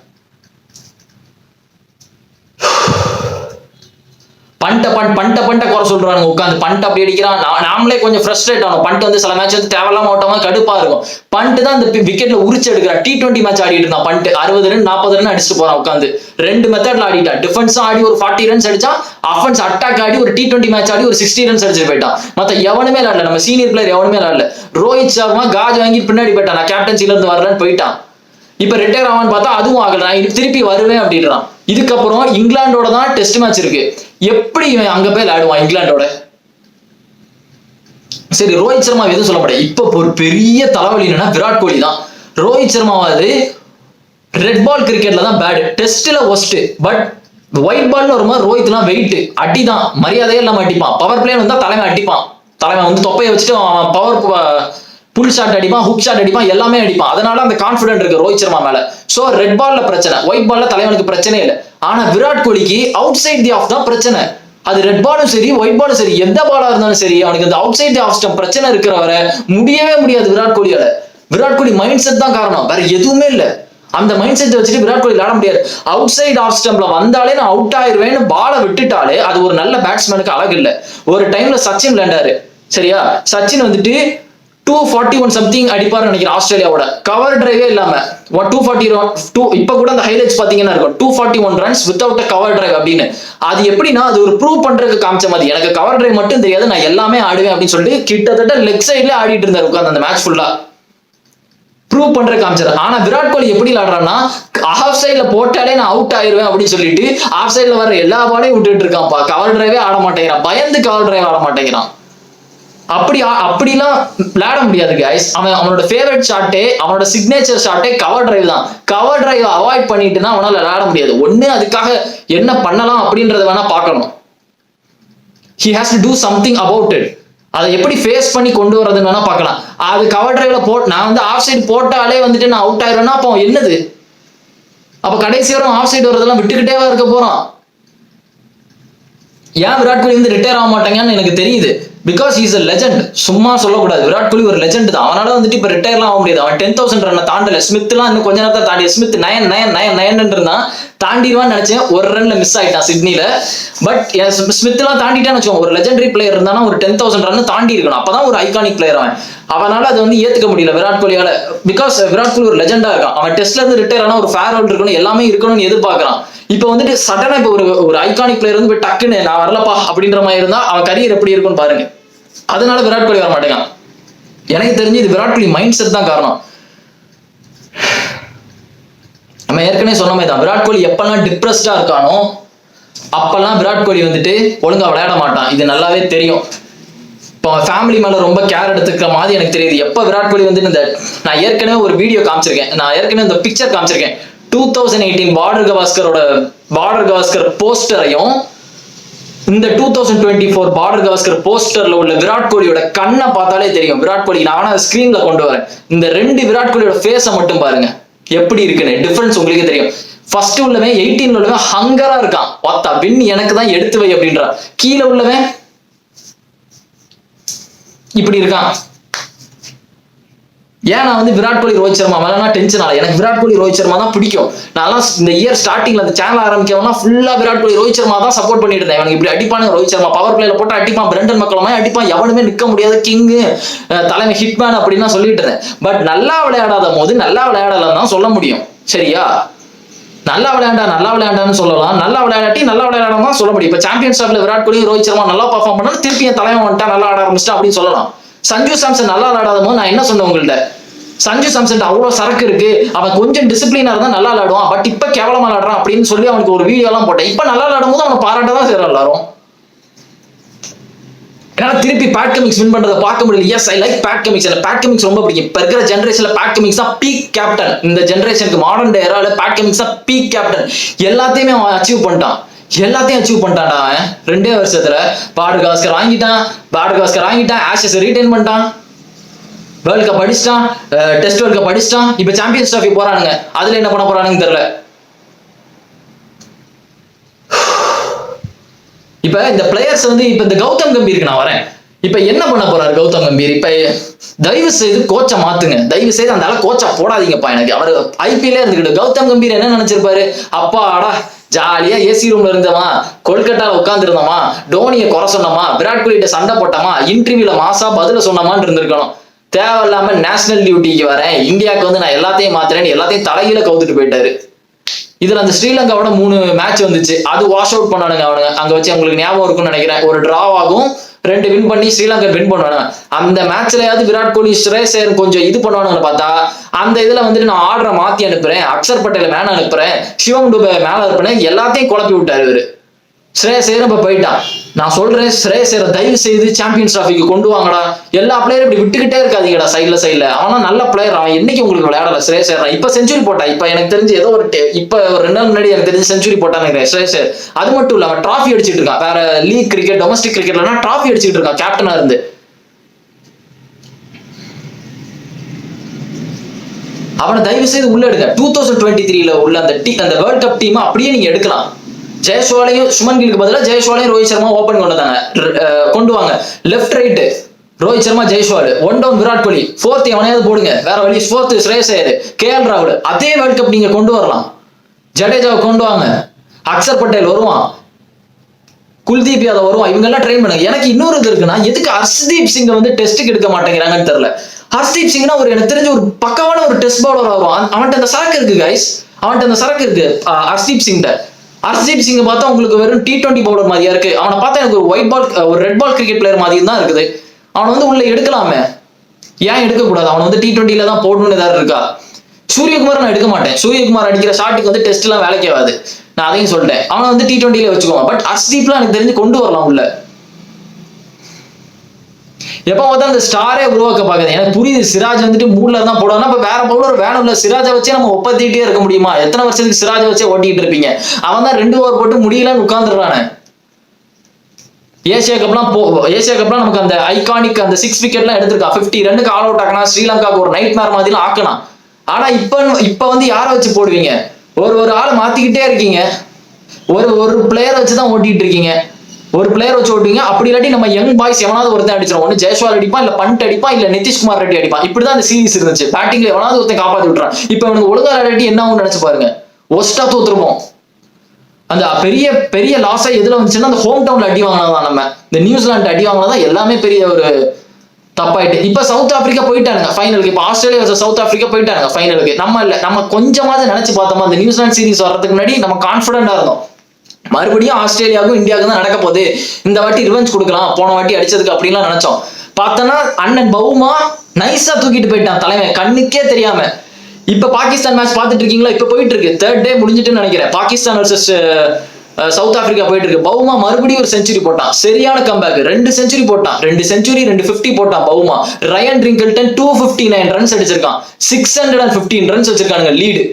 பண்ட குறை சொல்றாங்க உட்காந்து. பண்ட் அப்படி அடிக்கிறான், நாமளே கொஞ்சம் ஃப்ரஸ்ட்ரேட் ஆகும். பண்ட் வந்து சில மேட்ச் வந்து தேவையில்லாம ஓட்டமா கடுப்பா இருக்கும். பண்ட் தான் இந்த விக்கெட்ல உரிச்சு எடுக்கிறான். T20 மேட்ச் ஆடிட்டு இருந்தான் பண்ட், 60 ரன் 40 ரன் அடிச்சுட்டு போறான் உட்காந்து. 2 மெத்தட்ல ஆடிட்டான். டிஃபென்ஸ் ஆடி ஒரு 40 ரன்ஸ் அடிச்சான், அஃபென்ஸ் அட்டாக் ஆடி ஒரு T20 மேட்ச் ஆடி ஒரு 60 ரன்ஸ் அடிச்சுட்டு போயிட்டான். மத்த எவனுமே விளையாடல, நம்ம சீனியர் பிளேயர் எவனுமே விளையாடல. ரோஹித் சர்மா காஜ் வாங்கி பின்னாடி போயிட்டான், நான் கேப்டன்சில இருந்து வரலன்னு போயிட்டான். இப்ப ரிட்டையர் ஆவான்னு பார்த்தா அதுவும் ஆகல, நான் திருப்பி வருவேன் அப்படின்றான். இதுக்கப்புறம் இங்கிலாண்டோட தான் டெஸ்ட் மேட்ச் இருக்கு. எப்படி இவன் அங்க போய் விளையாடுவான் இங்கிலாண்டோட? சரி, ரோஹித் சர்மா எதுவும் சொல்ல முடியாது. இப்ப ஒரு பெரிய தலைவலி என்னன்னா விராட் கோலி தான். ரோஹித் சர்மாவது ரெட் பால் கிரிக்கெட்ல தான் பேட், டெஸ்ட்ல ஒஸ்ட். பட் ஒயிட் பால்னு வரும்போது ரோஹித்லாம் வெயிட் அடிதான், மரியாதையே இல்லாம அடிப்பான். பவர் பிளே வந்தா தலைமை அடிப்பான். தலைமை வந்து தொப்பையை வச்சுட்டு அவன் பவர் புல் ஷாட் அடிப்பான், ஹுக் ஷாட் அடிப்பான், எல்லாமே அடிப்பான். அதனால அந்த கான்பிடன்ட் இருக்கு ரோஹித் சர்மா மேல. சோ ரெட் பால்ல பிரச்சனை, ஒயிட் பால்ல தலைவனுக்கு பிரச்சனை இல்லை. ஆனா விராட் கோலிக்கு அவுட் சைட் தி ஆஃப் தான் பிரச்சனை. அது ரெட் பாலும் சரி ஒயிட் பாலும் சரி, எந்த பாலா இருந்தாலும் சரி, அவனுக்கு அந்த out side the of stump பிரச்சனை இருக்கிற வரை முடியவே முடியாது விராட் கோலியோட. விராட் கோலி மைண்ட் செட் தான் காரணம், வேற எதுவுமே இல்லை. அந்த மைண்ட் செட் வச்சுட்டு விராட் கோலி விளையாட முடியாது. அவுட் சைட் ஆஃப் ஸ்டம்ப்ல வந்தாலே நான் அவுட் ஆயிருவேன்னு பாலை விட்டுட்டாலே அது ஒரு நல்ல பேட்ஸ்மேனுக்கு அழகு இல்லை. ஒரு டைம்ல சச்சின் விளையாண்டாரு, சரியா? சச்சின் வந்துட்டு 241 சம்திங் அடிப்பாரு நினைக்கிறேன் ஆஸ்திரேலியாவோட, கவர் டிரைவே இல்லாம 242. இப்ப கூட அந்த ஹைலைட்ஸ் பாத்தீங்கன்னா இருக்கும் 241 ரன்ஸ் வித்வுட் கவர் டிரைவ் அப்படின்னு. அது எப்படின்னா அது ஒரு ப்ரூவ் பண்றதுக்கு காமிச்ச மாதிரி, எனக்கு கவர் டிரைவ் மட்டும் தெரியாது, நான் எல்லாமே ஆடுவேன் அப்படின்னு சொல்லிட்டு கிட்டத்தட்ட லெக் சைட்ல ஆடிட்டு இருந்தாரு உட்காந்து அந்த மேட்ச் ஃபுல்லா ப்ரூவ் பண்ற காமிச்சாரு. ஆனா விராட் கோலி எப்படி விளையாடுறான்னா ஆஃப் சைட்ல போட்டாலே நான் அவுட் ஆயிருவேன் அப்படின்னு சொல்லிட்டு ஆஃப் சைட்ல வர எல்லா பாலையும் விட்டுட்டு இருக்கான்ப்பா. கவர் டிரைவே ஆட மாட்டேங்கிறான், பயந்து கவர் டிரைவ் ஆட மாட்டேங்கிறான். அப்படிலாம் விளையாட முடியாது கைஸ். அவனோட ஃபேவரட் ஷாட்டே, அவனோட சிக்னேச்சர் ஷாட்டே கவர் டிரைவ் தான். கவர் டிரைவ் அவாய்ட் பண்ணிட்டுனா அவனால விளையாட முடியாது. ஒண்ணு அதுக்காக என்ன பண்ணலாம் அப்படின்றத வேணா பார்க்கணும். he has to do something about it. அதை எப்படி ஃபேஸ் பண்ணி கொண்டு வரதுன்னு வேணா பார்க்கலாம். அது கவர் டிரைவ்ல நான் வந்து ஆஃப் சைடு போட்டாலே வந்துட்டு நான் அவுட் ஆயிடுவேன்னா அப்போ என்னது? அப்ப கடைசி வரும் ஆஃப் சைடு வரதெல்லாம் விட்டுக்கிட்டே இருக்க போறான். ஏன் விராட் கோலி வந்து ரிட்டையர் ஆக மாட்டாங்கன்னு எனக்கு தெரியுது. Because is a legend. சும்மா சொல்லக்கூடாது, விராட் கோலி ஒரு லெஜெண்ட் தான். அவனால வந்துட்டு இப்ப ரிட்டையர்லாம் ஆக முடியாது. அவன் 10,000 ரன் தாண்டல. ஸ்மித்லாம் இன்னும் கொஞ்ச நேரத்தை தாண்டி, ஸ்மித் 9 இருந்தான், தாண்டிடுவான்னு நினைச்சேன். ஒரு ரன்ல மிஸ் ஆயிட்டான் சிட்னில. பட் ஸ்மித்லாம் தாண்டிட்டான்னு வச்சுக்கோங்க, ஒரு லெஜெண்டரி பிளேயர் இருந்தானா ஒரு 10,000 ரன் தாண்டி இருக்கணும். அப்பதான் ஒரு ஐகானிக் பிளேயர் அவன். அவனால அது வந்து ஏத்துக்க முடியல விராட் கோலியால. பிகாஸ் விராட் கோலி ஒரு லெஜெண்டா இருக்கான். அவன் டெஸ்ட்ல இருந்து ரிட்டையர் ஆனா ஒரு ஃபேர்வெல் இருக்கணும், எல்லாமே இருக்கணும்னு எதிர்பார்க்கறான். இப்ப வந்துட்டு சடனா இப்ப ஒரு ஐகானிக் பிளேயர் வந்து டக்குன்னு நான் வரலப்பா அப்படின்ற மாதிரி இருந்தா அவன் கரியர் எப்படி இருக்கும்னு பாருங்க. அதனால விராட் கோலி வர மாட்டேங்க. எனக்கு தெரிஞ்சு இது விராட் கோலி மைண்ட் செட் தான் காரணம். நம்ம ஏற்கனவே சொன்ன மாதிரி தான், விராட் கோலி எப்பெல்லாம் டிப்ரெஸ்டா இருக்கானோ அப்பெல்லாம் விராட் கோலி வந்துட்டு ஒழுங்கா விளையாட மாட்டான். இது நல்லாவே தெரியும். இப்போ ஃபேமிலி மேல ரொம்ப கேர் எடுத்துக்கிற மாதிரி எனக்கு தெரியுது. எப்ப விராட் கோலி வந்து இந்த நான் ஏற்கனவே ஒரு வீடியோ காமிச்சிருக்கேன், நான் ஏற்கனவே இந்த பிக்சர் காமிச்சிருக்கேன். 2018 பார்டர் கவாஸ்கர் போஸ்டரையும் இந்த 2024 பார்டர் கவாஸ்கர் போஸ்டர்ல உள்ள விராட் கோலியோட கண்ணை பார்த்தாலே தெரியும். விராட் கோலி நான் ஸ்கிரீன்ல கொண்டு வரேன். இந்த 2 விராட் கோலியோட ஃபேஸை மட்டும் பாருங்க எப்படி இருக்குன்னு, டிஃபரன்ஸ் உங்களுக்கு தெரியும். ஃபர்ஸ்ட் உள்ளவன் 18 உள்ளவன் ஹங்கரா இருக்கான், பார்த்தா வின் எனக்கு தான் எடுத்து வை அப்படின்றான். கீழே உள்ளவன் இப்படி இருக்கான். ஏன் நான் வந்து விராட் கோலி ரோஹித் சர்மா மேலாம் டென்ஷன் ஆகல. எனக்கு விராட் கோலி ரோஹித் சர்மா தான் பிடிக்கும். நான் இந்த இயர் ஸ்டார்டிங்ல அந்த சேனல் ஆரம்பிக்கவனா ஃபுல்லா விராட் கோலி ரோஹித் சர்மா தான் சப்போர்ட் பண்ணிட்டு இருந்தேன். எனக்கு இப்படி அடிப்பானு ரோஹித் சர்மா பவர் பிளேல போட்டு அடிப்பான், பிரண்டன் மக்களமா அடிப்பான், எவனுமே நிற்க முடியாத கிங்கு தலைமை ஹிட்மேன் அப்படின்னு சொல்லிட்டு இருந்தேன். பட் நல்லா விளையாடாத போது நல்லா விளையாடலாம் தான் சொல்ல முடியும், சரியா? நல்லா விளையாண்டான்னு சொல்லலாம், நல்லா விளையாட்டி நல்லா விளையாடாம தான் சொல்ல முடியும். இப்ப சாம்பியன்ஸ் ட்ராஃபில விராட் கோலி ரோஹித் சர்மா நல்லா பர்ஃபார்ம் பண்ணா திருப்பி என் தலைவன் வந்துட்டா நல்லா ஆட ஆரம்பிச்சிட்டா அப்படின்னு சொல்லலாம். சஞ்சு சாம்சன் நல்லா விளையாடாத போது நான் என்ன சொன்னேன் உங்கள்ட்ட, சஞ்சு சாம்சன் அவ்வளவு சரக்கு இருக்கு, அவன் கொஞ்சம் டிசிப்ளினா இருந்தா நல்லா விளையாடுவான், பட் இப்ப கேவலமா விளையாடுறான் அப்படின்னு சொல்லி அவனுக்கு ஒரு வீடியோ எல்லாம் போட்டேன். இப்ப நல்லா விளையாடும் போது அவனை பாராட்டதான் செய்யறான் எல்லாரும். ஏன்னா திருப்பி பேட் கமிங்ஸ் வின் பண்றதை பார்க்க முடியல. Yes, I like Pat Cummins. எனக்கு பேட் கமிங்ஸ் ரொம்ப பிடிக்கும். இப்ப இருக்கிற ஜெனரேஷன்ல பேட் கமிங்ஸ் தான் பீக் கேப்டன். இந்த ஜெனரேஷனுக்கு மாடர்ன் டே எரால பேட் கமிங்ஸ் தான் பீக் கேப்டன். எல்லாத்தையுமே அவன் அச்சீவ் பண்ணிட்டான். அவன் 2 வருஷத்துல பார்டர் கவாஸ்கர் வாங்கிட்டான், ஆஷஸ் ரீடைன் பண்ணிட்டான். வேர்ல்ட் கப் அடிச்சிட்டான், டெஸ்ட் வேர்ல்ட் கப் அடிச்சிட்டான், இப்ப சாம்பியன்ஸ் டிராஃபி போறானுங்க. அதுல என்ன பண்ண போறானுங்க தெரியல. இப்ப இந்த பிளேயர்ஸ் வந்து இப்ப இந்த கௌதம் கம்பீருக்கு நான் வரேன். இப்ப என்ன பண்ண போறாரு கௌதம் கம்பீர்? இப்ப தயவு செய்து கோச்சை மாத்துங்க, தயவு செய்து அந்த கோச்சா போடாதீங்கப்பா. எனக்கு அவர் ஐபிஎல்லே இருந்துக்கிட்டு கௌதம் கம்பீர் என்ன நினைச்சிருப்பாரு, அப்பாடா ஜாலியா ஏசி ரூம்ல இருந்தவா, கொல்கட்டால உட்கார்ந்து இருந்தோமா, டோனியை குறை சொன்னோமா, விராட் கோலிட்ட சண்டை போட்டோமா, இன்டர்வியூல மாசா பதில சொன்னோமான்னு இருந்திருக்கணும். தேவையில்லாம நேஷனல் டியூட்டிக்கு வரேன், இந்தியாவுக்கு வந்து நான் எல்லாத்தையும் மாத்துறேன்னு எல்லாத்தையும் தலையில கவுத்துட்டு போயிட்டாரு. இதுல அந்த ஸ்ரீலங்காவோட 3 மேட்ச் வந்துச்சு, அது வாஷ் அவுட் பண்ணானுங்க அவனுங்க. அங்க வச்சு அவங்களுக்கு ஞாபகம் இருக்கும்னு நினைக்கிறேன். ஒரு டிராவ் ஆகும், 2 வின் பண்ணி ஸ்ரீலங்கா வின் பண்ணுவானுங்க. அந்த மேட்ச்லயாவது விராட் கோலி ஸ்ரேயஸ் ஐயர் கொஞ்சம் இது பண்ணுவானுங்க பார்த்தா, அந்த இதுல வந்துட்டு நான் ஆர்டரை மாத்தி அனுப்புறேன், அக்ஷர் பட்டேல மேல அனுப்புறேன், சிவம் டுபே மேல அனுப்புறேன், எல்லாத்தையும் குழப்பி விட்டாரு இவரு. ஸ்ரேயஸ் ஐயர் இப்ப போயிட்டான். நான் சொல்றேன், ஸ்ரேயஸ் ஐயரை தயவு செய்து சாம்பியன்ஸ் டிராஃபிக்கு கொண்டு வாங்கடா. எல்லா பிளேயரும் இப்படி விட்டுக்கிட்டே இருக்காதீங்கடா சைட்ல. அவனா நல்ல பிளேயர், அவன் என்னைக்கு உங்களுக்கு விளையாடல ஸ்ரேயஸ் ஐயர். இப்ப செஞ்சுரி போட்டான். இப்ப எனக்கு தெரிஞ்சு ஏதோ இப்ப ஒரு 2 நாள் முன்னாடி எனக்கு தெரிஞ்சு செஞ்சுரி போட்டான்னு ஸ்ரேயஸ் ஐயர். அது மட்டும் இல்ல, அவன் டிராஃபி அடிச்சிட்டு இருக்கான். வேற லீக் கிரிக்கெட், டொமஸ்டிக் கிரிக்கெட்லாம் டிராஃபி அடிச்சிட்டு இருக்கான் கேப்டனா இருந்து. அவனை தயவு செய்து உள்ள எடுக்க. 2023 உள்ள அந்த வேர்ல்ட் கப் டீம் அப்படியே நீங்க எடுக்கலாம். ஜெயஸ்வாலையும் சுமன் கிலுக்கு பதிலாக ஜெயஸ்வாலையும் ரோஹித் சர்மா ஓபன் கொண்டு வாங்க. Left right Rohit Sharma, Jaiswal, 1 down Virat Kohli, 4th எவனையாவது போடுங்க, வேற வழி. 4th ஸ்ரேயஸ் ஐயர், கேஎல் ராகுல். அதே வேர்ல்ட் கப் நீங்க கொண்டு வரலாம். ஜடேஜாவை கொண்டு வாங்க, அக்ஷர் பட்டேல் வருவான், குல்தீப் யாதவ் வருவான், இவங்க எல்லாம் ட்ரெயின் பண்ணுங்க. எனக்கு இன்னொரு இது இருக்குன்னா, எதுக்கு ஹர்ஷ்தீப் சிங்கை வந்து டெஸ்ட்டுக்கு எடுக்க மாட்டேங்கிறாங்கன்னு தெரியல. ஹர்ஷ்தீப் சிங்னா எனக்கு தெரிஞ்ச ஒரு பக்கவான ஒரு டெஸ்ட் பவுலர் வருவான். அவன்கிட்ட அந்த சரக்கு இருக்கு கைஸ், அவன்கிட்ட அந்த சரக்கு இருக்கு ஹர்ஷ்தீப் சிங்கிட்ட. ஹர்ஷ்தீப் சிங்கை பார்த்தா உங்களுக்கு வெறும் T20 பவுலர் மாதிரியா இருக்கு. அவனை பார்த்தா எனக்கு ஒரு ஒயிட் பால், ஒரு ரெட் பால் கிரிக்கெட் பிளேயர் மாதிரி தான் இருக்குது. அவனை வந்து உள்ள எடுக்கலாமே, ஏன் எடுக்கக்கூடாது? அவனை வந்து T20ல தான் போடணும்னு ஏதாவது இருக்கா? சூரியகுமார் நான் எடுக்க மாட்டேன். சூரியகுமார் அடிக்கிற ஷாட்டுக்கு வந்து டெஸ்ட் எல்லாம் வேலைக்கு ஆகாது, நான் அதையும் சொல்லிட்டேன். அவனை வந்து T20ல வச்சுக்கோங்க. பட் ஹர்ஷ்தீப்லாம் எனக்கு தெரிஞ்சு கொண்டு வரலாம் உள்ள. எப்ப பார்த்தா அந்த ஸ்டாரே உருவாக்க பாக்குது. எனக்கு புரியுது, சிராஜ் வந்துட்டு மூட்ல தான் போடுவாங்க. இப்ப வேற பவுலர் வேணும் இல்ல, சிராஜை வச்சே நம்ம ஒப்பத்திட்டே இருக்க முடியுமா? எத்தனை வருஷத்துக்கு சிராஜை வச்சே ஓட்டிட்டு இருப்பீங்க? அவன் தான் 2 ஓவர் போட்டு முடியலன்னு உட்கார்ந்துடுறானே. ஏசியா கப்லாம் நமக்கு அந்த ஐகானிக் அந்த 6 விக்கெட்லாம் எடுத்திருக்கா. 50 ரன்னுக்கு ஆல் அவுட் ஆக்கணும், ஸ்ரீலங்காவுக்கு ஒரு நைட் மேர் மாதிரி ஆக்கணும். ஆனா இப்ப வந்து யாரை வச்சு போடுவீங்க? ஒரு ஆளை மாத்திக்கிட்டே இருக்கீங்க. ஒரு பிளேயரை வச்சுதான் ஓட்டிட்டு இருக்கீங்க. ஒரு பிளேயர் வச்சு ஓட்டுவீங்க. அப்படி இல்லாட்டி நம்ம யங் பாய்ஸ் எவனாவது ஒருத்தன் அடிச்சிடும். ஒன்னு ஜெயஸ்வால் அடிப்பான், இல்ல பண்ட் அடிப்பான், இல்ல நிதிஷ்குமார் ரெட்டி அடிப்பான். இப்படிதான் அந்த சீரிஸ் இருந்துச்சு. பேட்டிங்ல எவனாவது ஒருத்தன் காப்பாத்தி விட்டுறான். இப்ப அவனுக்கு ஒழுங்கா ரெட்டி என்ன ஆகும் நினைச்சு பாருங்க. ஒஸ்டா தோத்துருப்போம். அந்த பெரிய பெரிய லாஸா எதுல வந்துச்சுன்னா, அந்த ஹோம் டவுன்ல அடி வாங்கினதான். நம்ம இந்த நியூசிலாந்து அடி வாங்கினதான் எல்லாமே பெரிய ஒரு தப்பாயிட்டு. இப்ப சவுத் ஆப்பிரிக்கா போயிட்டானுங்க ஃபைனலுக்கு. இப்ப ஆஸ்திரேலியா வர்சஸ் சவுத் ஆப்பிரிக்கா போயிட்டாங்க ஃபைனலுக்கு. நம்ம கொஞ்சமாவது நினைச்சு பார்த்தோமா, அந்த நியூசிலாந்து சீரிஸ் வர்றதுக்கு முன்னாடி நம்ம கான்பிடண்டா இருந்தோம். மறுபடியும் ஆஸ்திரேலியாவுக்கும் இந்தியாவுக்கும் தான் நடக்க போகுது, இந்த வாட்டி ரிவெஞ்ச் கொடுக்கலாம் போன வாட்டி அடிச்சதுக்கு அப்படின்லாம் நினைச்சோம். பார்த்தோன்னா அண்ணன் பவுமா நைஸா தூக்கிட்டு போயிட்டான் தலைமை, கண்ணுக்கே தெரியாம. இப்ப பாகிஸ்தான் மேட்ச் பார்த்துட்டு இருக்கீங்களா? இப்ப போயிட்டு இருக்கு, 3rd டே முடிஞ்சிட்டுன்னு நினைக்கிறேன். பாகிஸ்தான் வர்சஸ் சவுத் ஆப்பிரிக்கா போயிட்டு இருக்கு. பவுமா மறுபடியும் ஒரு செஞ்சுரி போட்டான், சரியான கம்பேக். 2 செஞ்சுரி போட்டான், 2 செஞ்சுரி 2 50 போட்டான் பவுமா. ரயன் ட்ரிங்கிள்டன் 259 ரன்ஸ் அடிச்சிருக்கான், 615 ரன்ஸ் வச்சிருக்கானுங்க லீடு.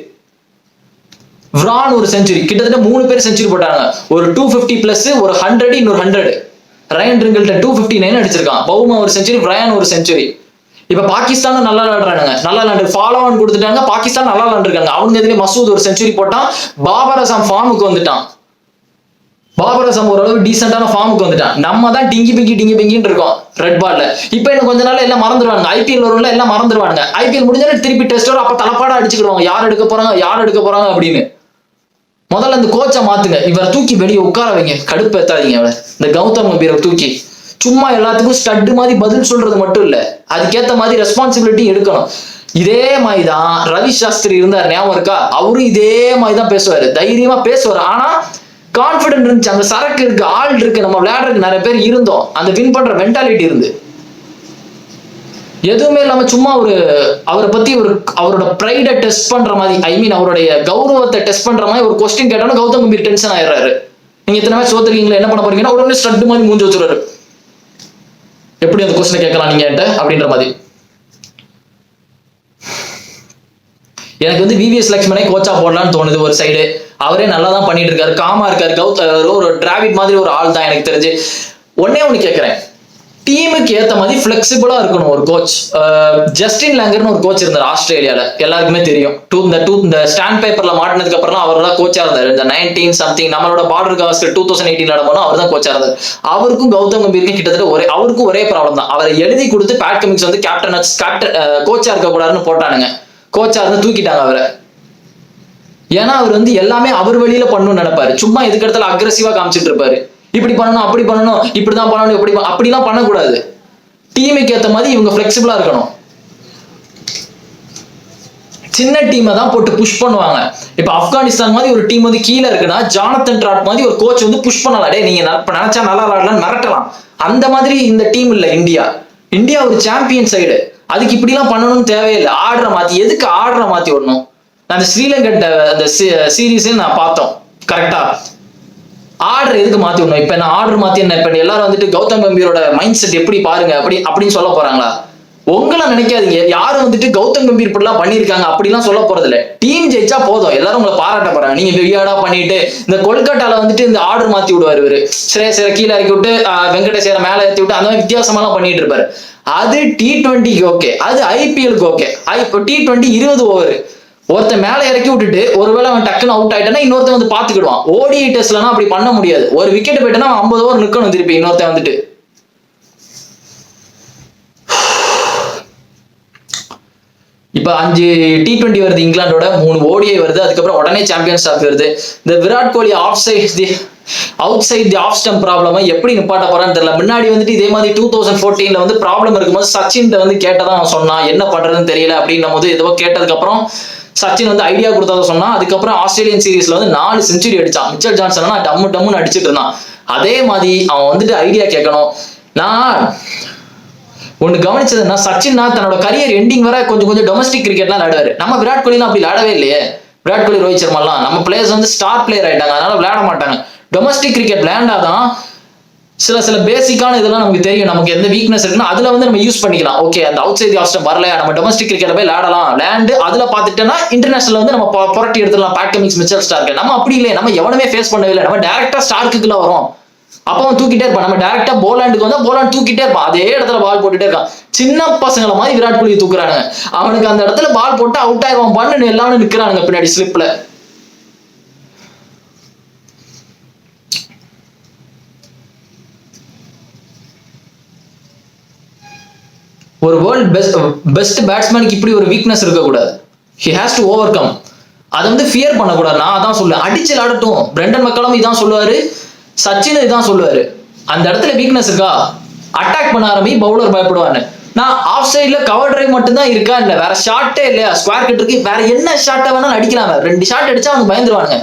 விரான் ஒரு செஞ்சுரி, கிட்டத்தட்ட 3 பேர் செஞ்சுரி போட்டாங்க. ஒரு 250 பிளஸ் ஒரு 100, இன்னொரு 100. Ryan Rickelton 259 அடிச்சிருக்கான். பவுமா ஒரு செஞ்சுரி, ரயன் ஒரு செஞ்சுரி. இப்ப பாகிஸ்தானும் நல்லா விளையாடுறாங்க, நல்லா விளையாண்டு ஃபாலோ ஆன் கொடுத்துட்டாங்க. பாகிஸ்தான் நல்லா விளையாண்டுருக்காங்க. அவங்க எதிரே மசூத் ஒரு செஞ்சுரி போட்டான். பாபர் அசாம் ஃபார்முக்கு வந்துட்டான். பாபர் அசாம் ஓரளவு டீசென்டான ஃபார்முக்கு வந்துட்டான். நம்ம தான் டிங்கி பிங்கின்னு இருக்கோம் ரெட் பால்ல. இப்ப இன்னும் கொஞ்ச நாள் எல்லாம் மறந்துடுவாங்க. ஐபிஎல் வரும்ல, எல்லாம் மறந்துடுவாங்க. ஐபிஎல் முடிஞ்சாலும் திருப்பி டெஸ்ட் வரும், அப்ப தலைப்பாடா அடிச்சுக்கிடுவாங்க, யார் எடுக்க போறாங்க அப்படின்னு. முதல்ல இந்த கோச்சை மாத்துங்க, இவரை தூக்கி வெளியே உட்கார வைங்க, கடுப்பு ஏத்தாதீங்க. அவர் இந்த கௌதம் கம்பீரை தூக்கி சும்மா எல்லாத்துக்கும் ஸ்டட்டு மாதிரி பதில் சொல்றது மட்டும் இல்ல, அதுக்கேற்ற மாதிரி ரெஸ்பான்சிபிலிட்டி எடுக்கணும். இதே மாதிரிதான் ரவி சாஸ்திரி இருந்தார், ஞாபகம் இருக்கா? அவரும் இதே மாதிரிதான் பேசுவாரு, தைரியமா பேசுவாரு. ஆனா கான்பிடன்ட் இருந்துச்சு, அந்த சரக்கு இருக்கு, ஆள் இருக்கு, நம்ம விளையாடுறதுக்கு நிறைய பேர் இருந்தோம், அந்த வின் பண்ற மென்டாலிட்டி இருந்து. எதுவுமே இல்லாம சும்மா அவரை பத்தி அவரோட ப்ரைடை டெஸ்ட் பண்ற மாதிரி, ஐ மீன் அவருடைய கௌரவத்தை டெஸ்ட் பண்ற மாதிரி ஒரு கொஸ்டின் கேட்டாலும் கௌதம் கம்பீர் டென்ஷன் ஆயிடுறாரு. நீங்க இத்தனை மேட்ச் சோத்துறீங்களா, என்ன பண்ண போறீங்கன்னா உடனே ஸ்டட் மாதிரி மூஞ்சி வச்சுறாரு. எப்படி அந்த கொஸ்டினை கேட்கலாம் நீங்க அப்படின்ற மாதிரி. எனக்கு வந்து விவிஎஸ் லட்சுமணை கோச்சா போடலான்னு தோணுது ஒரு சைடு. அவரே நல்லா தான் பண்ணிட்டு இருக்காரு, காமா இருக்காரு. ஒரு டிராவிட் மாதிரி ஒரு ஆள் தான் எனக்கு தெரிஞ்சு. ஒன்னே ஒண்ணு கேட்கிறேன், டீமுக்கு ஏத்த மாதிரி பிளெக்சிபிளா இருக்கணும் ஒரு கோச். ஜஸ்டின் லேங்கர்னு ஒரு கோச் இருந்தார் ஆஸ்திரேலியால, எல்லாருக்குமே தெரியும். இந்த ஸ்டாண்ட் பேப்பர்ல மாட்டினதுக்கு அப்புறம் அவர் தான் கோச்சா இருந்தார். இந்த 19 சம்திங் நம்மளோட பார்டர் கவாஸ்கர் 2018 நடந்தோம், அவர் தான் கோச்சா இருந்தார். அவருக்கும் கௌதம் கம்பீருக்கும் கிட்டத்தட்ட அவருக்கும் ஒரே ப்ராப்ளம் தான். அவரை எழுதி கொடுத்து பேட் கமிங்ஸ் வந்து கேப்டன் கோச்சா இருக்க கூடாதுன்னு போட்டானுங்க. கோச்சா இருந்து தூக்கிட்டாங்க அவரை. ஏன்னா அவர் வந்து எல்லாமே அவர் வழியில பண்ணணும்னு நினைப்பாரு. சும்மா எதுக்கு இடத்துல அக்ரெசிவா காமிச்சிட்டு இருப்பாரு. இப்படி பண்ணணும், அப்படி பண்ணணும், இப்படிதான் பண்ணணும், இப்படி அப்படிலாம் பண்ணக்கூடாது. டீமுக்கு ஏற்ற மாதிரி இவங்க பிளெக்சிபிளா இருக்கணும். சின்ன டீமை தான் போட்டு புஷ் பண்ணுவாங்க. இப்ப ஆப்கானிஸ்தான் மாதிரி ஒரு டீம் வந்து கீழே இருக்குன்னா ஜானத்தன் ட்ராட் மாதிரி ஒரு கோச் வந்து புஷ் பண்ணலாம். டே நீங்க நினைச்சா நல்லா விளையாடலாம் மிரட்டலாம். அந்த மாதிரி இந்த டீம் இல்ல இந்தியா. இந்தியா ஒரு சாம்பியன் சைடு. அதுக்கு இப்படிலாம் பண்ணணும்னு தேவையில்லை. ஆர்டரை மாத்தி எதுக்கு ஆர்டரை மாத்தி விடணும்? அந்த ஸ்ரீலங்கா அந்த சீரீஸ் நான் பார்த்தோம். கரெக்டா ஆர்டர் எதுக்கு மாத்தி விடணும்? இப்ப நான் ஆர்டர் மாத்தி என்ன இப்ப எல்லாரும் வந்துட்டு கௌதம் கம்பீரோட மைண்ட் செட் எப்படி பாருங்க அப்படின்னு சொல்ல போறாங்களா? உங்களை நினைக்காதீங்க. யாரும் வந்துட்டு கௌதம் கம்பீர் இப்படிலாம் பண்ணிருக்காங்க அப்படிலாம் சொல்ல போறது இல்லை. டீம் ஜெயிச்சா போதும், எல்லாரும் உங்களை பாராட்ட போறாங்க. நீங்க வியாடா பண்ணிட்டு இந்த கொல்கட்டால வந்துட்டு இந்த ஆர்டர் மாத்தி விடுவாரு இவரு. ஸ்ரேயஸரை கீழே இறக்கி விட்டு வெங்கடேஷரை மேல ஏற்றி விட்டு அந்த மாதிரி வித்தியாசமெல்லாம் பண்ணிட்டு இருப்பாரு. அது T20க்கு ஓகே, அது IPLக்கு ஓகே. இப்போ T20 20 ஓவர் ஒருத்த மேல இறக்கி விட்டுட்டு ஒருவேளை அவன் டக்குன்னு அவுட் ஆயிட்டானா இன்னொருத்தன் வந்து பாத்துக்கிடுவான். ODI டெஸ்ட்லாம் அப்படி பண்ண முடியாது. ஒரு விக்கெட் போயிட்டா 50 ஓவர் நிக்கணும் திருப்பி இன்னொருத்தன் வந்துட்டு. இப்ப 5 T20 வருது இங்கிலாண்டோட, 3 ODI வருது, அதுக்கப்புறம் உடனே சாம்பியன்ஸ் ட்ராஃபி வருது. இந்த Virat Kohli out side the of stump problem எப்படி நிப்பாட்ட போறான்னு தெரியல. முன்னாடி வந்துட்டு இதே மாதிரி 2014ல வந்து ப்ராப்ளம் இருக்கும்போது சச்சின் வந்து கேட்டதான் அவன் சொன்னான், என்ன பண்றதுன்னு தெரியல அப்படின்னும் போது ஏதோ கேட்டதுக்கு அப்புறம் சச்சின் வந்து ஐடியா கொடுத்ததை சொன்னா. அதுக்கப்புறம் ஆஸ்திரேலியன் சீரீஸ்ல வந்து 4 செஞ்சுரி அடிச்சான். மிச்சல் ஜான்சன் டம்முன்னு அடிச்சுட்டு இருந்தான். அதே மாதிரி அவன் வந்துட்டு ஐடியா கேட்கணும். நான் ஒண்ணு கவனிச்சதுன்னா சச்சின்னா தன்னோட கரியர் எண்டிங் வர கொஞ்சம் டொமஸ்டிக் கிரிக்கெட்லாம் விளையாடுவாரு. நம்ம விராட் கோலிலாம் அப்படி விளையாடவே இல்லையே. விராட் கோலி, ரோஹித் சர்மாலாம் நம்ம பிளேயர்ஸ் வந்து ஸ்டார் பிளேயர் ஆயிட்டாங்க, அதனால விளையாட மாட்டாங்க. டொமஸ்டிக் கிரிக்கெட் விளையாண்டாதான் சில பேசிக்கான இதெல்லாம் நமக்கு தெரியும். நமக்கு எந்த வீக்னஸ் இருக்குன்னா அதுல வந்து நம்ம யூஸ் பண்ணிக்கலாம். ஓகே, அந்த அவுட் சைட் ஆஃப் ஸ்டம்ப் வரலையா, நம்ம டொமஸ்டிக் கிரிக்கெட் போய் விளையாடலாம். விளையாண்டு அதுல பாத்துட்டோம்னா இன்டர்நேஷனல் வந்து நம்ம புரட்டி எடுத்துடலாம். Bad Cummins, Mitchell Stark. நம்ம அப்படி இல்லை, நம்ம எவனுமே ஃபேஸ் பண்ணவே இல்லை. நம்ம டைரக்டா ஸ்டார்க்குள்ள வரும். அப்ப அவன் தூக்கிட்டே இருப்பான். நம்ம டைரக்டா போலாண்டுக்கு வந்தா போலாண்ட் தூக்கிட்டே இருப்பான். அதே இடத்துல பால் போட்டுட்டே இருக்கான். சின்ன பசங்களை மாதிரி விராட் கோலி தூக்குறானுங்க. அவனுக்கு அந்த இடத்துல பால் போட்டு அவுட் ஆயிடுவான் பண்ணு எல்லாரும் நிக்கிறானுங்க பின்னாடி ஸ்லிப்ல. ஒரு வேர்ல்ட் பெஸ்ட் பேட்ஸ்மேனுக்கு இப்படி ஒரு வீக்னஸ் இருக்கக்கூடாது. He has to over come. அதை வந்து ஃபியர் பண்ணக்கூடாது. நான் அதான் சொல்லுவேன், அடிச்சு விளையாடட்டும். பிரெண்டன் மெக்கலம் இதான் சொல்லுவாரு, சச்சின் இதான் சொல்லுவாரு. அந்த இடத்துல வீக்னஸ் இருக்கா, அட்டாக் பண்ண ஆரம்பி, பவுலர் பயப்படுவான்னு. நான் ஆஃப் சைட்ல கவர் டிரைவ் மட்டும் தான் இருக்கா, இல்ல வேற ஷாட்டே இல்லையா, ஸ்கொயர் கிட் இருக்கு, வேற என்ன ஷாட்டை வேணாலும் அடிக்கிறாங்க. 2 ஷாட் அடிச்சா அவங்க பயந்துருவானுங்க.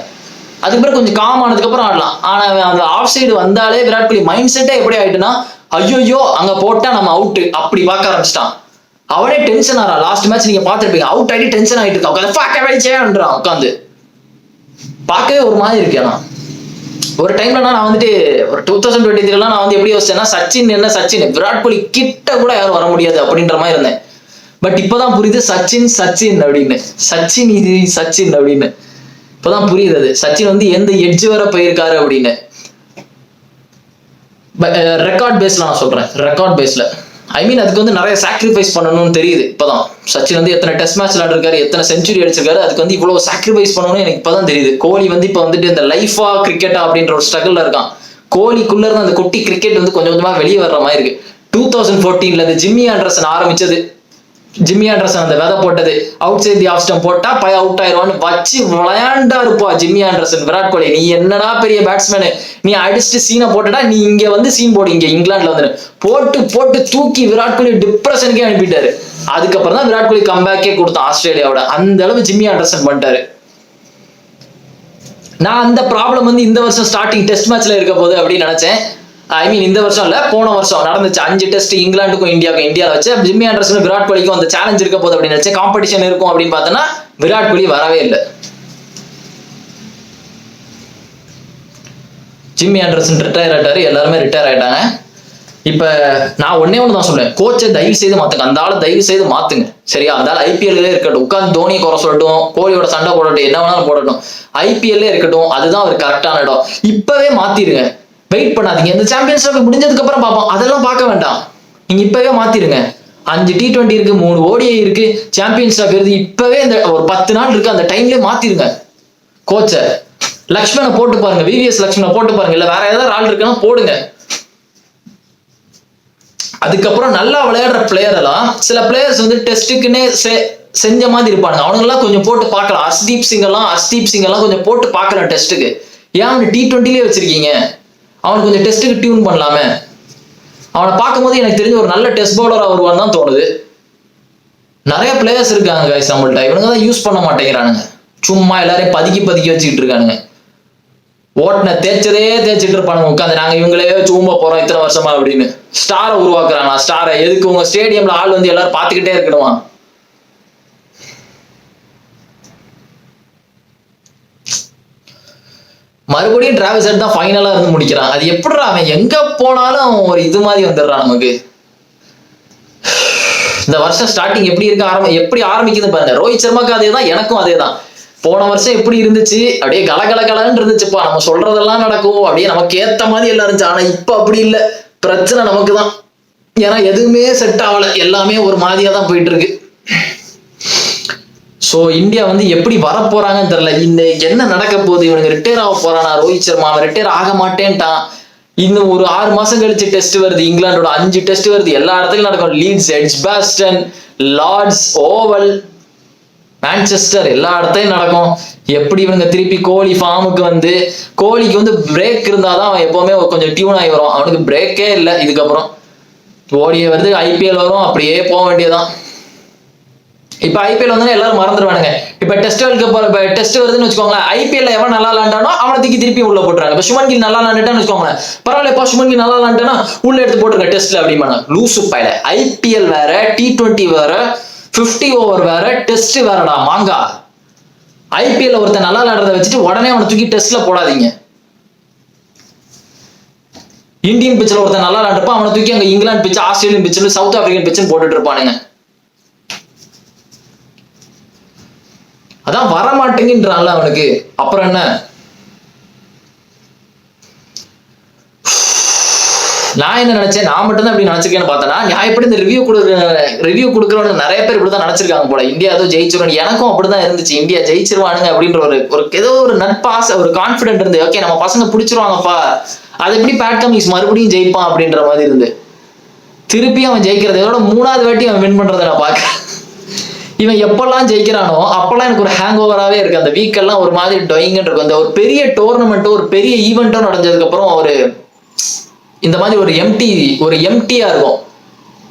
அதுக்கு பிறகு கொஞ்சம் காம் ஆனதுக்கு அப்புறம் ஆடலாம். ஆனா அந்த ஆஃப் சைடு வந்தாலே விராட் கோலி மைண்ட் செட்டே எப்படி ஆயிட்டுனா, ஐயோ அங்க போட்டா நம்ம அவுட் அப்படி பார்க்க ஆரம்பிச்சிட்டான். அவனே டென்ஷன் ஆறான். லாஸ்ட் மேட்ச் நீங்க பாத்துருப்பீங்க, அவுட் ஆகி டென்ஷன் ஆயிட்டு இருக்கான். உட்காந்து பார்க்கவே ஒரு மாதிரி இருக்கு. ஆனா ஒரு டைம்ல நான் வந்துட்டு ஒரு 2023 நான் வந்து எப்படி யோசிச்சேன்னா, சச்சின் விராட் கோலி கிட்ட கூட யாரும் வர முடியாது அப்படின்ற மாதிரி இருந்தேன். பட் இப்பதான் புரியுது சச்சின் அப்படின்னு. சச்சின் அப்படின்னு இப்பதான் புரியுது. அது சச்சின் வந்து எந்த எட்ஜ் வர போயிருக்காரு அப்படின்னு. ரெக்கார்ட் பேஸ்ல நான் சொல்றேன், ரெக்கார்ட் பேஸ்ல அதுக்கு வந்து நிறைய சாக்ரிஃபைஸ் பண்ணணும்னு தெரியுது. இப்பதான் சச்சின் வந்து எத்தனை டெஸ்ட் மேட்ச் விளையாடிருக்காரு, எத்தனை செஞ்சுரி அடிச்சிருக்காரு, அதுக்கு வந்து இவ்வளவு சாக்ரிஃபைஸ் பண்ணணும்னு எனக்கு இப்பதான் தெரியுது. கோலி வந்து இப்ப வந்துட்டு இந்த லைஃபா கிரிக்கெட்டா அப்படின்ற ஒரு ஸ்ட்ரகிள்ல இருக்கான். கோலிக்குள்ள இருந்து அந்த குட்டி கிரிக்கெட் வந்து கொஞ்சம் கொஞ்சமா வெளியே வர்ற மாதிரி இருக்கு. 2014ல இந்த ஜிம்மி ஆண்டர்சன் ஆரம்பிச்சது, ஜிம்மி ஆண்டர்சன் அந்த விதை போட்டது, out side the of stump போட்டா அவுட் ஆயிடுவான்னு வச்சு விளையாண்டா இருப்பா ஜிம்மி ஆண்டர்சன். விராட் கோலி, நீ என்னடா பெரிய பேட்ஸ்மேனு, நீ அடிச்சுட்டு சீனை போட்டுடா, நீ இங்க வந்து சீன் போடு, இங்க இங்கிலாந்துல வந்து போட்டு தூக்கி விராட் கோலி டிப்ரெஷனுக்கே அனுப்பிட்டாரு. அதுக்கப்புறம் தான் விராட் கோலி கம்பேக்கே கொடுத்தான் ஆஸ்திரேலியாவோட. அந்த அளவு ஜிம்மி ஆண்டர்சன் பண்ணிட்டாரு. நான் அந்த ப்ராப்ளம் வந்து இந்த வருஷம் ஸ்டார்டிங் டெஸ்ட் மேட்ச்ல இருக்க போது அப்படின்னு நினைச்சேன். இந்த வருஷம் இல்ல, போன வருஷம் நடந்துச்சு 5 டெஸ்ட் இங்கிலாந்துக்கும் இந்தியாவில் வச்சு ஜிம்மி ஆண்டர்சன் விராட் கோலிக்கும் அந்த சேலஞ்ச் இருக்க போது அப்படின்னு நினைச்சேன். காம்படிஷன் இருக்கும் அப்படின்னு பார்த்தோன்னா விராட் கோலி வரவே இல்லை. ஜிம்மி ஆண்டர்சன் ரிட்டையர் ஆயிட்டாரு, எல்லாருமே ரிட்டையர் ஆயிட்டாங்க. இப்ப நான் ஒன்னே தான் சொல்றேன், கோச்சை தயவு செய்து மாத்துங்க. அந்த ஆளை தயவு செய்து மாத்துங்க, சரியா? அந்த ஆள் IPL இருக்கட்டும், உட்காந்து தோனியை குறை சொல்லட்டும், கோலியோட சண்டை போடட்டும், என்ன வேணாலும் போடட்டும், IPL இருக்கட்டும், அதுதான் ஒரு கரெக்டான இடம். இப்பவே மாத்திருங்க, வெயிட் பண்ணாதீங்க. இந்த சாம்பியன்ஸ் ட்ராஃபி முடிஞ்சதுக்கு அப்புறம் பார்ப்போம், அதெல்லாம் பார்க்க வேண்டாம். நீங்க இப்பவே மாத்திருங்க. 5 T20 இருக்கு, 3 ODI இருக்கு, சாம்பியன்ஸ் ட்ராஃபி இருக்கு. இப்பவே இந்த ஒரு 10 நாள் இருக்கு, அந்த டைம்லயே மாத்திருங்க கோச்ச. லக்ஷ்மணை போட்டு பாருங்க, விவிஎஸ் லக்ஷ்மணை போட்டு பாருங்க, இல்ல வேற ஏதாவது ஆள் இருக்குன்னா போடுங்க. அதுக்கப்புறம் நல்லா விளையாடுற பிளேயர் எல்லாம் சில பிளேயர்ஸ் வந்து டெஸ்ட்டுக்குன்னே செஞ்ச மாதிரி இருப்பானுங்க, அவனுங்கெல்லாம் கொஞ்சம் போட்டு பார்க்கலாம். ஹர்ஷ்தீப் சிங் எல்லாம் கொஞ்சம் போட்டு பார்க்கலாம் டெஸ்ட்டுக்கு. ஏன் அவனை T20லயே வச்சிருக்கீங்க? அவனுக்கு கொஞ்சம் டெஸ்ட்டுக்கு டியூன் பண்ணலாமே. அவனை பார்க்கும்போது எனக்கு தெரிஞ்ச ஒரு நல்ல டெஸ்ட் பவுலர் வருவான்னு தான் தோணுது. நிறைய பிளேயர்ஸ் இருக்காங்க கைஸ் நம்மள்ட்ட, இவனுங்க தான் யூஸ் பண்ண மாட்டேங்கிறானுங்க. சும்மா எல்லாரையும் பதுக்கி வச்சுக்கிட்டு இருக்கானுங்க. ஓட்டுன தேய்ச்சிட்டு இருப்பானுங்க உட்காந்து, நாங்க இவங்களே சூம்ப போறோம் இத்தனை வருஷமா அப்படின்னு. ஸ்டாரை உருவாக்குறாங்க. ஸ்டாரை எதுக்கு? உங்க ஸ்டேடியம்ல ஆள் வந்து எல்லாரும் பார்த்துக்கிட்டே இருக்கணுமா? மறுபடியும் டிராவிஸ் ஹெட் தான் ஃபைனலா இருந்து முடிக்கிறான். அது எப்படிடா அவன் எங்க போனாலும் ஒரு இது மாதிரி வந்துடுறான் நமக்கு. இந்த வருஷம் ஸ்டார்டிங் எப்படி ஆரம்பிக்குது பாருங்க. ரோஹித் சர்மாக்கு அதே தான், எனக்கும் அதே தான். போன வருஷம் எப்படி இருந்துச்சு? அப்படியே கலகலன்னு இருந்துச்சுப்பா, நம்ம சொல்றதெல்லாம் நடக்கும், அப்படியே நமக்கு ஏத்த மாதிரி எல்லாம் இருந்துச்சு. ஆனா இப்ப அப்படி இல்லை, பிரச்சனை நமக்கு தான். ஏன்னா எதுவுமே செட் ஆகல, எல்லாமே ஒரு மாதிரியா தான் போயிட்டு இருக்கு. ஸோ இந்தியா வந்து எப்படி வரப்போறாங்கன்னு தெரியல. இந்த என்ன நடக்க போகுது? இவனுக்கு ரிட்டையர் ஆக போறானா ரோஹித் சர்மா? அவன் ரிட்டையர் ஆக மாட்டேன்ட்டான். இன்னும் ஒரு 6 மாசம் கழிச்சு டெஸ்ட் வருது. இங்கிலாண்டோட 5 டெஸ்ட் வருது, எல்லா இடத்துலயும் நடக்கும். Leeds, Edgbaston, Lord's, Oval, Manchester, எல்லா இடத்தையும் நடக்கும். எப்படி இவங்க திருப்பி கோலி ஃபார்முக்கு வந்து, கோலிக்கு வந்து பிரேக் இருந்தாதான் அவன் எப்பவுமே கொஞ்சம் டியூன் ஆகி வரும். அவனுக்கு பிரேக்கே இல்லை. இதுக்கப்புறம் ஓடிய வருது, ஐபிஎல் வரும், அப்படியே போக வேண்டியதான். இப்ப ஐபிஎல் வந்து எல்லாரும் மறந்துடுவானுங்க. இப்ப டெஸ்ட் வருதுன்னு வச்சுக்கோங்களேன், ஐபிஎல் எவன் நல்லா விளாண்டானோ அவனை தூக்கி திருப்பி உள்ள போட்டுறாங்க. இப்ப சுமன் கில் நல்லா விளாண்டுட்டான்னு வச்சுக்கோங்களேன், பரவாயில்ல சுமன் கில் நல்லா விளாண்டானா உள்ள எடுத்து போட்டுருங்க டெஸ்ட்ல அப்படிமாங்க. லூசு பையல. ஐபிஎல் வேற, T20 வேற, 50 ஓவர் வேற, டெஸ்ட் வேறடா மாங்கா. ஐபிஎல் ஒருத்தன் நல்லா விளையாடுறத வச்சுட்டு உடனே அவனை தூக்கி டெஸ்ட்ல போடாதீங்க. இந்தியன் பிச்சில் ஒருத்தன் நல்லா விளையாடுறப்ப அவனை தூக்கி அங்க இங்கிலாந்து பிச்சு, ஆஸ்திரேலியன் பிச்சு, சவுத் ஆப்பிரிக்கன் பிச்சுன்னு போட்டுட்டு இருப்பானுங்க. அதான் வரமாட்டேங்கன்றான்ல அவனுக்கு. அப்புறம் என்ன? நான் என்ன நினைச்சேன், நான் மட்டும் தான் அப்படி நினைச்சிருக்கேன்னு பார்த்தேன்னா, நான் எப்படி இந்த ரிவ்யூ கொடுக்குறவங்க நிறைய பேர் இப்படிதான் நினைச்சிருக்காங்க போல. இந்தியா ஏதோ ஜெயிச்சிருவான். எனக்கும் அப்படிதான் இருந்துச்சு, இந்தியா ஜெயிச்சிருவானுங்க அப்படின்ற ஒரு ஏதோ ஒரு நட்பாசை, ஒரு கான்பிடென்ட் இருந்து, ஓகே நம்ம பசங்க பிடிச்சிருவாங்கப்பா, அது எப்படி பேட் கமிங்ஸ் மறுபடியும் ஜெயிப்பான் அப்படின்ற மாதிரி இருந்து. திருப்பி அவன் ஜெயிக்கிறது இதோட 3வது வாட்டி அவன் வின் பண்றதை நான் பார்க்க. இவன் எப்பெல்லாம் ஜெயிக்கிறானோ அப்பெல்லாம் எனக்கு ஒரு ஹேங் ஓவராகவே இருக்கு. அந்த வீக்கெல்லாம் ஒரு மாதிரி டொயிங்கன்னு இருக்கும். அந்த ஒரு பெரிய டோர்னமெண்ட்டோ ஒரு பெரிய ஈவெண்ட்டோ நடந்ததுக்கு அப்புறம் ஒரு இந்த மாதிரி ஒரு எம்டியா இருக்கும்.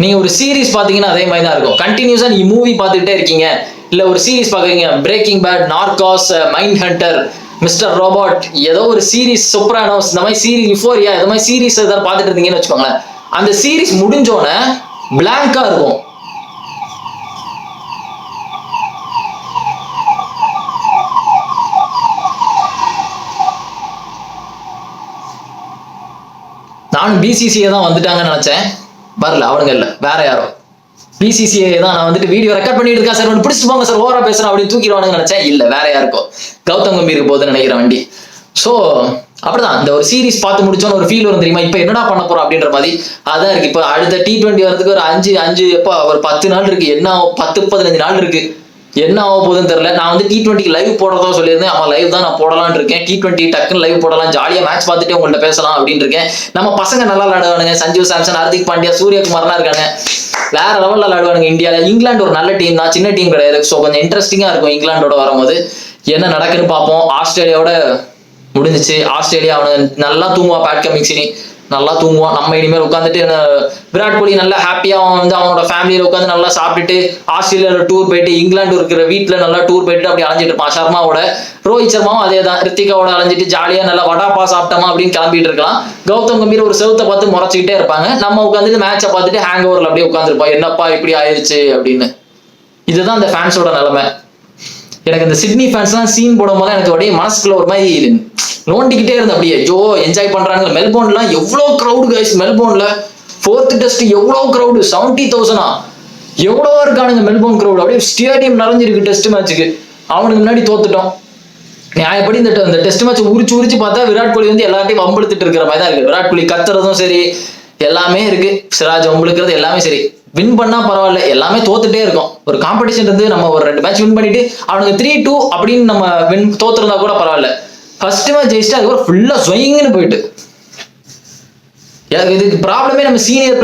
நீங்க ஒரு சீரீஸ் பாத்தீங்கன்னா அதே மாதிரி தான் இருக்கும். கண்டினியூஸா நீங்க மூவி பார்த்துக்கிட்டே இருக்கீங்க, இல்ல ஒரு சீரீஸ் பாக்குறீங்க, Breaking Bad, Narcos, Mindhunter, Mister Robot, ஏதோ ஒரு சீரீஸ், சொப்ரானோஸ், இந்த மாதிரி சீரீஸ், யுஃபோரியா, இந்த மாதிரி சீரீஸ் ஏதாவது பார்த்துட்டு இருந்தீங்கன்னு வச்சுக்கோங்களேன், அந்த சீரீஸ் முடிஞ்சோடனே பிளாங்கா இருக்கும். நானும் பிசிசிஐ தான் வந்துட்டாங்கன்னு நினைச்சேன், வரல. அவனுங்க இல்ல, வேற யாரோ. பிசிசிஐ தான். நான் வந்துட்டு வீடியோ ரெக்கார்ட் பண்ணிட்டு இருக்கா சார், பிடிச்சிட்டு போங்க சார், ஓவரா பேசுறேன் அப்படின்னு தூக்கிடுவானுங்க நினைச்சேன். இல்ல, வேற யாருக்கோ கௌதம் கம்பீருக்கு போகுதுன்னு நினைக்கிறேன் வண்டி. ஸோ அப்படிதான் இந்த ஒரு சீரீஸ் பார்த்து முடிச்சோன்னு ஒரு ஃபீல் வரும் தெரியுமா, இப்ப என்னடா பண்ண போறோம் அப்படின்ற மாதிரி. அதான் இருக்கு. இப்ப அடுத்த T20 வரதுக்கு ஒரு 5 எப்ப ஒரு 10 நாள் இருக்கு. என்ன 10-15 நாள் இருக்கு. என்ன ஆக போகுதுன்னு தெரியல. நான் வந்து T20 லைவ் போடுறதா சொல்லியிருந்தேன். அவன் லைவ் தான் நான் போடலான்னு இருக்கேன். T20 டக்குன்னு லைவ் போடலாம், ஜாலியா மேட்ச் பார்த்துட்டு உங்கள்ட்ட பேசலாம் அப்படின்னு இருக்கேன். நம்ம பசங்க நல்லா விளையாடுவானுங்க. சஞ்சு சாம்சன், ஹர்திக் பாண்டியா, சூரியகுமார்லாம் இருக்காங்க, வேற லெவல்ல விளையாடுவானுங்க. இந்தியாவில் இங்கிலாந்து ஒரு நல்ல டீம் தான், சின்ன டீம் கிடையாது. ஸோ கொஞ்சம் இன்ட்ரெஸ்டிங்கா இருக்கும் இங்கிலாண்டோட வரும்போது. என்ன நடக்குன்னு பார்ப்போம். ஆஸ்திரேலியாவோட முடிஞ்சிச்சு. ஆஸ்திரேலியா அவனுக்கு நல்லா தூங்குவான், பேட் கமிங்ஸினி நல்லா தூங்குவான். நம்ம இனிமேல் உட்காந்துட்டு விராட் கோலி நல்லா ஹாப்பியா வந்து அவனோட ஃபேமிலியில உட்காந்து நல்லா சாப்பிட்டுட்டு ஆஸ்திரேலியாவில் டூர் போயிட்டு, இங்கிலாந்து இருக்கிற வீட்டுல நல்லா டூர் போயிட்டு அப்படி அலைஞ்சிட்டு இருப்பான். சர்மாவோட, ரோஹித் சர்மாவும் அதே தான், ரித்திகாவோட அலைஞ்சிட்டு ஜாலியா நல்லா வடாப்பா சாப்பிட்டோமா அப்படின்னு கிளம்பிட்டு இருக்கலாம். கௌதம் கம்பீர் ஒரு செவத்தை பார்த்து முறைச்சிக்கிட்டே இருப்பாங்க. நம்ம உட்காந்துட்டு மேட்சை பார்த்துட்டு ஹேங் ஓவர்ல அப்படியே உட்காந்துருப்போம், என்னப்பா இப்படி ஆயிடுச்சு அப்படின்னு. இதுதான் இந்த ஃபேன்ஸோட நிலைமை. எனக்கு இந்த சிட்னி ஃபேன்ஸ்லாம் சீன் போடும் போது எனக்கு அப்படியே மனசுக்குள்ள ஒரு மாதிரி நோண்டிக்கிட்டே இருந்தேன். அப்படியே ஜோ என்ஜாய் பண்றாங்க. மெல்போர்ன்லாம் எவ்வளவு கிரௌடு கைஸ். மெல்போர்ன்ல 4th டெஸ்ட் எவ்வளவு கிரௌடு, 70,000 எவ்வளவோ இருக்கானுங்க மெல்போர்ன் கிரௌடு. அப்படியே ஸ்டேடியம் நிறைஞ்சிருக்கு டெஸ்ட் மேட்சுக்கு. அவனுக்கு முன்னாடி தோத்துட்டோம். நியாயப்படி இந்த டெஸ்ட் மேட்ச் உரிச்சு பார்த்தா விராட் கோலி வந்து எல்லாத்தையும் வம்பெடுத்துட்டு இருக்கிற மாதிரி தான் இருக்கு. விராட் கோலி கத்துறதும் சரி, எல்லாமே இருக்கு. சிராஜ் உங்களுக்கு எல்லாமே சரி, வின் பண்ணா பரவாயில்ல, எல்லாமே தோத்துட்டே இருக்கும். ஒரு காம்படிஷன் இருந்து நம்ம ஒரு 2 மேட்ச் வின் பண்ணிட்டு அவனுக்கு 3-2 அப்படின்னு நம்ம தோத்துருந்தா கூட பரவாயில்ல. ஃபர்ஸ்ட் மேட்ச் ஜெயிச்சுட்டு அதுக்கப்புறம் ஃபுல்லா ஸ்விங்னு போயிட்டு, இதுக்கு ப்ராப்ளமே நம்ம சீனியர்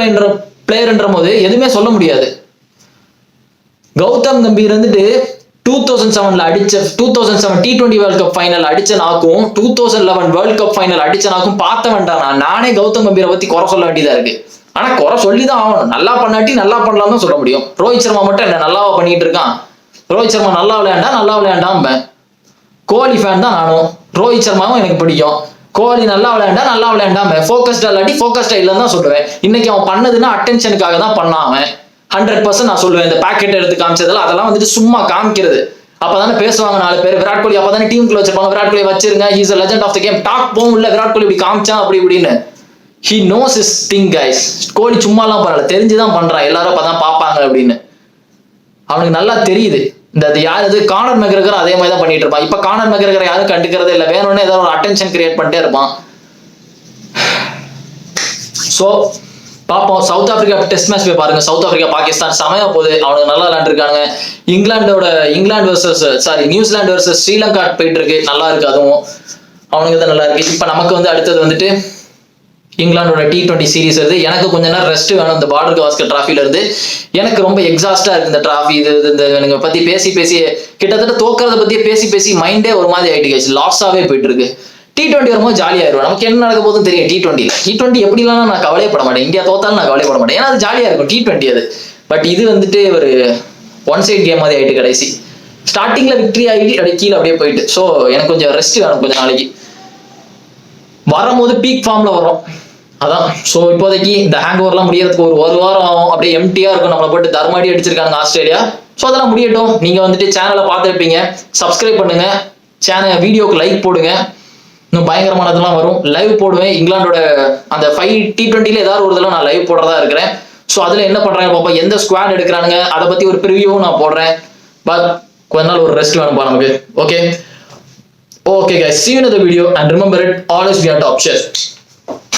பிளேயர்ன்ற போது எதுவுமே சொல்ல முடியாது. கௌதம் கம்பீர் வந்துட்டு 2007 அடிச்ச 2007 T20 வேர்ல்ட் கப் ஃபைனல் அடிச்ச நாக்கும் 2011 வேர்ல்ட் கப் ஃபைனல் அடிச்ச நாக்கும் பார்த்த வேண்டாம். நானே கௌதம் கம்பீரை பத்தி குறை சொல்ல வேண்டியதா இருக்கு. ஆனா குறை சொல்லிதான் ஆகணும். நல்லா பண்ணாட்டி நல்லா பண்ணலாம் தான் சொல்ல முடியும். ரோஹித் சர்மா மட்டும் என்ன நல்லாவா பண்ணிட்டு இருக்கான்? ரோஹித் சர்மா நல்லா விளையாண்டாம். கோலி ஃபேன் தான் நானும். ரோஹித் சர்மாவும் எனக்கு பிடிக்கும். கோலி நல்லா விளையாண்டாம். ஃபோக்கஸ்டா இல்லாட்டி ஃபோக்கஸ்டா இல்லைன்னு தான் சொல்லுவேன். இன்னைக்கு அவன் பண்ணதுன்னா அட்டென்ஷனுக்காக தான் பண்ணான் அவன். 100% நான் சொல்லுவேன். இந்த பாக்கெட் எடுத்து காமிச்சதெல்லாம் அதெல்லாம் வந்துட்டு சும்மா காமிக்கிறது. அப்பதானே பேசுவாங்க 4 பேர். விராட் கோலி அப்பதானே டீமுக்குள்ள வச்சிருப்பாங்க. விராட் கோலி வச்சிருங்க, he is a legend of the game. Talk போகும் இல்ல, விராட் கோலி இப்படி காமிச்சான் அப்படி இப்படின்னு. He knows his thing guys. கோலி சும்மாலாம் பண்ணல, தெரிஞ்சுதான் பண்றான். எல்லாரும் அப்பதான் பாப்பாங்க அப்படின்னு அவனுக்கு நல்லா தெரியுது. இந்த யாரு கானர் மெக்ரெகர் அதே மாதிரி தான் பண்ணிட்டு இருப்பான். இப்ப கானர் மெக்ரெகர் யாரும் கண்டுக்கிறதே இல்லை. வேணும்னே ஏதாவது ஒரு அட்டென்ஷன் கிரியேட் பண்ணிட்டே இருப்பான். சோ பாப்போம். சவுத் ஆப்பிரிக்கா டெஸ்ட் மேட்ச் போய் பாருங்க. சவுத் ஆப்பிரிக்கா பாகிஸ்தான் சமயம் போகுது. அவனுக்கு நல்லா விளையாண்டுருக்காங்க. நியூசிலாந்து வர்சஸ் ஸ்ரீலங்கா போயிட்டு இருக்கு. நல்லா இருக்கு. அதுவும் அவனுக்கு தான் நல்லா இருக்கு. இப்ப நமக்கு வந்து அடுத்தது வந்துட்டு இங்கிலாண்டோட T20 சீரிஸ் வருது. எனக்கு கொஞ்ச நேரம் ரெஸ்ட் வேணும். இந்த பார்டர் கவாஸ்கர் டிராஃபில இருந்து எனக்கு ரொம்ப எக்ஸாஸ்டா இருக்கு இந்த டிராஃபி. இந்த எனக்கு பத்தி பேசி கிட்டத்தட்ட தோக்கிறத பத்தியே பேசி மைண்டே ஒரு மாதிரி ஆயிட்டு லாஸாவே போயிட்டு இருக்கு. T20 வரும்போது ஜாலியாயிருவோம். நமக்கு என்ன நடக்க போதும் தெரியும். T20 எப்படிலாம் நான் கவலைப்பட மாட்டேன். இந்தியா தோத்தாலும் நான் கவலைப்பட மாட்டேன். ஏன்னா அது ஜாலியா இருக்கும் T20 அது. பட் இது வந்துட்டு ஒரு ஒன் சைட் கேம் மாதிரி ஆயிட்டு கடைசி ஸ்டார்டிங்ல விக்டரி ஆகிட்டு அப்படியே கீழே அப்படியே போயிட்டு. ஸோ எனக்கு கொஞ்சம் ரெஸ்ட் வேணும் கொஞ்சம் நாளைக்கு. வரும்போது பீக் ஃபார்ம்ல வரும் அதான். ஸோ இப்போதைக்கு இந்த ஹேங் ஓவர்லாம் முடியறதுக்கு ஒரு வாரம் ஆகும். அப்படியே எம்டியா இருக்கும். நம்மளை போட்டு தர்மாடி அடிச்சிருக்காங்க ஆஸ்திரேலியா. ஸோ அதெல்லாம் முடியட்டும். நீங்க வந்துட்டு சேனலை பார்த்துருப்பீங்க. சப்ஸ்கிரைப் பண்ணுங்க. சேனல் வீடியோக்கு லைக் போடுங்க. இன்னும் பயங்கரமானதெல்லாம் வரும். லைவ் போடுவேன். இங்கிலாண்டோட அந்த 5 T20ல ஏதாவது ஒரு தடவை நான் லைவ் போடுறதா இருக்கிறேன். ஸோ அதுல என்ன பண்றாங்க பாப்பா, எந்த ஸ்குவாட் எடுக்கிறாங்க அதை பத்தி ஒரு ப்ரிவியூவும் நான் போடுறேன். பட் கொஞ்ச நாள் ஒரு ரெஸ்ட் வேணும்பா நமக்கு. Okay guys, see you in the video and remember it, always be a top chef.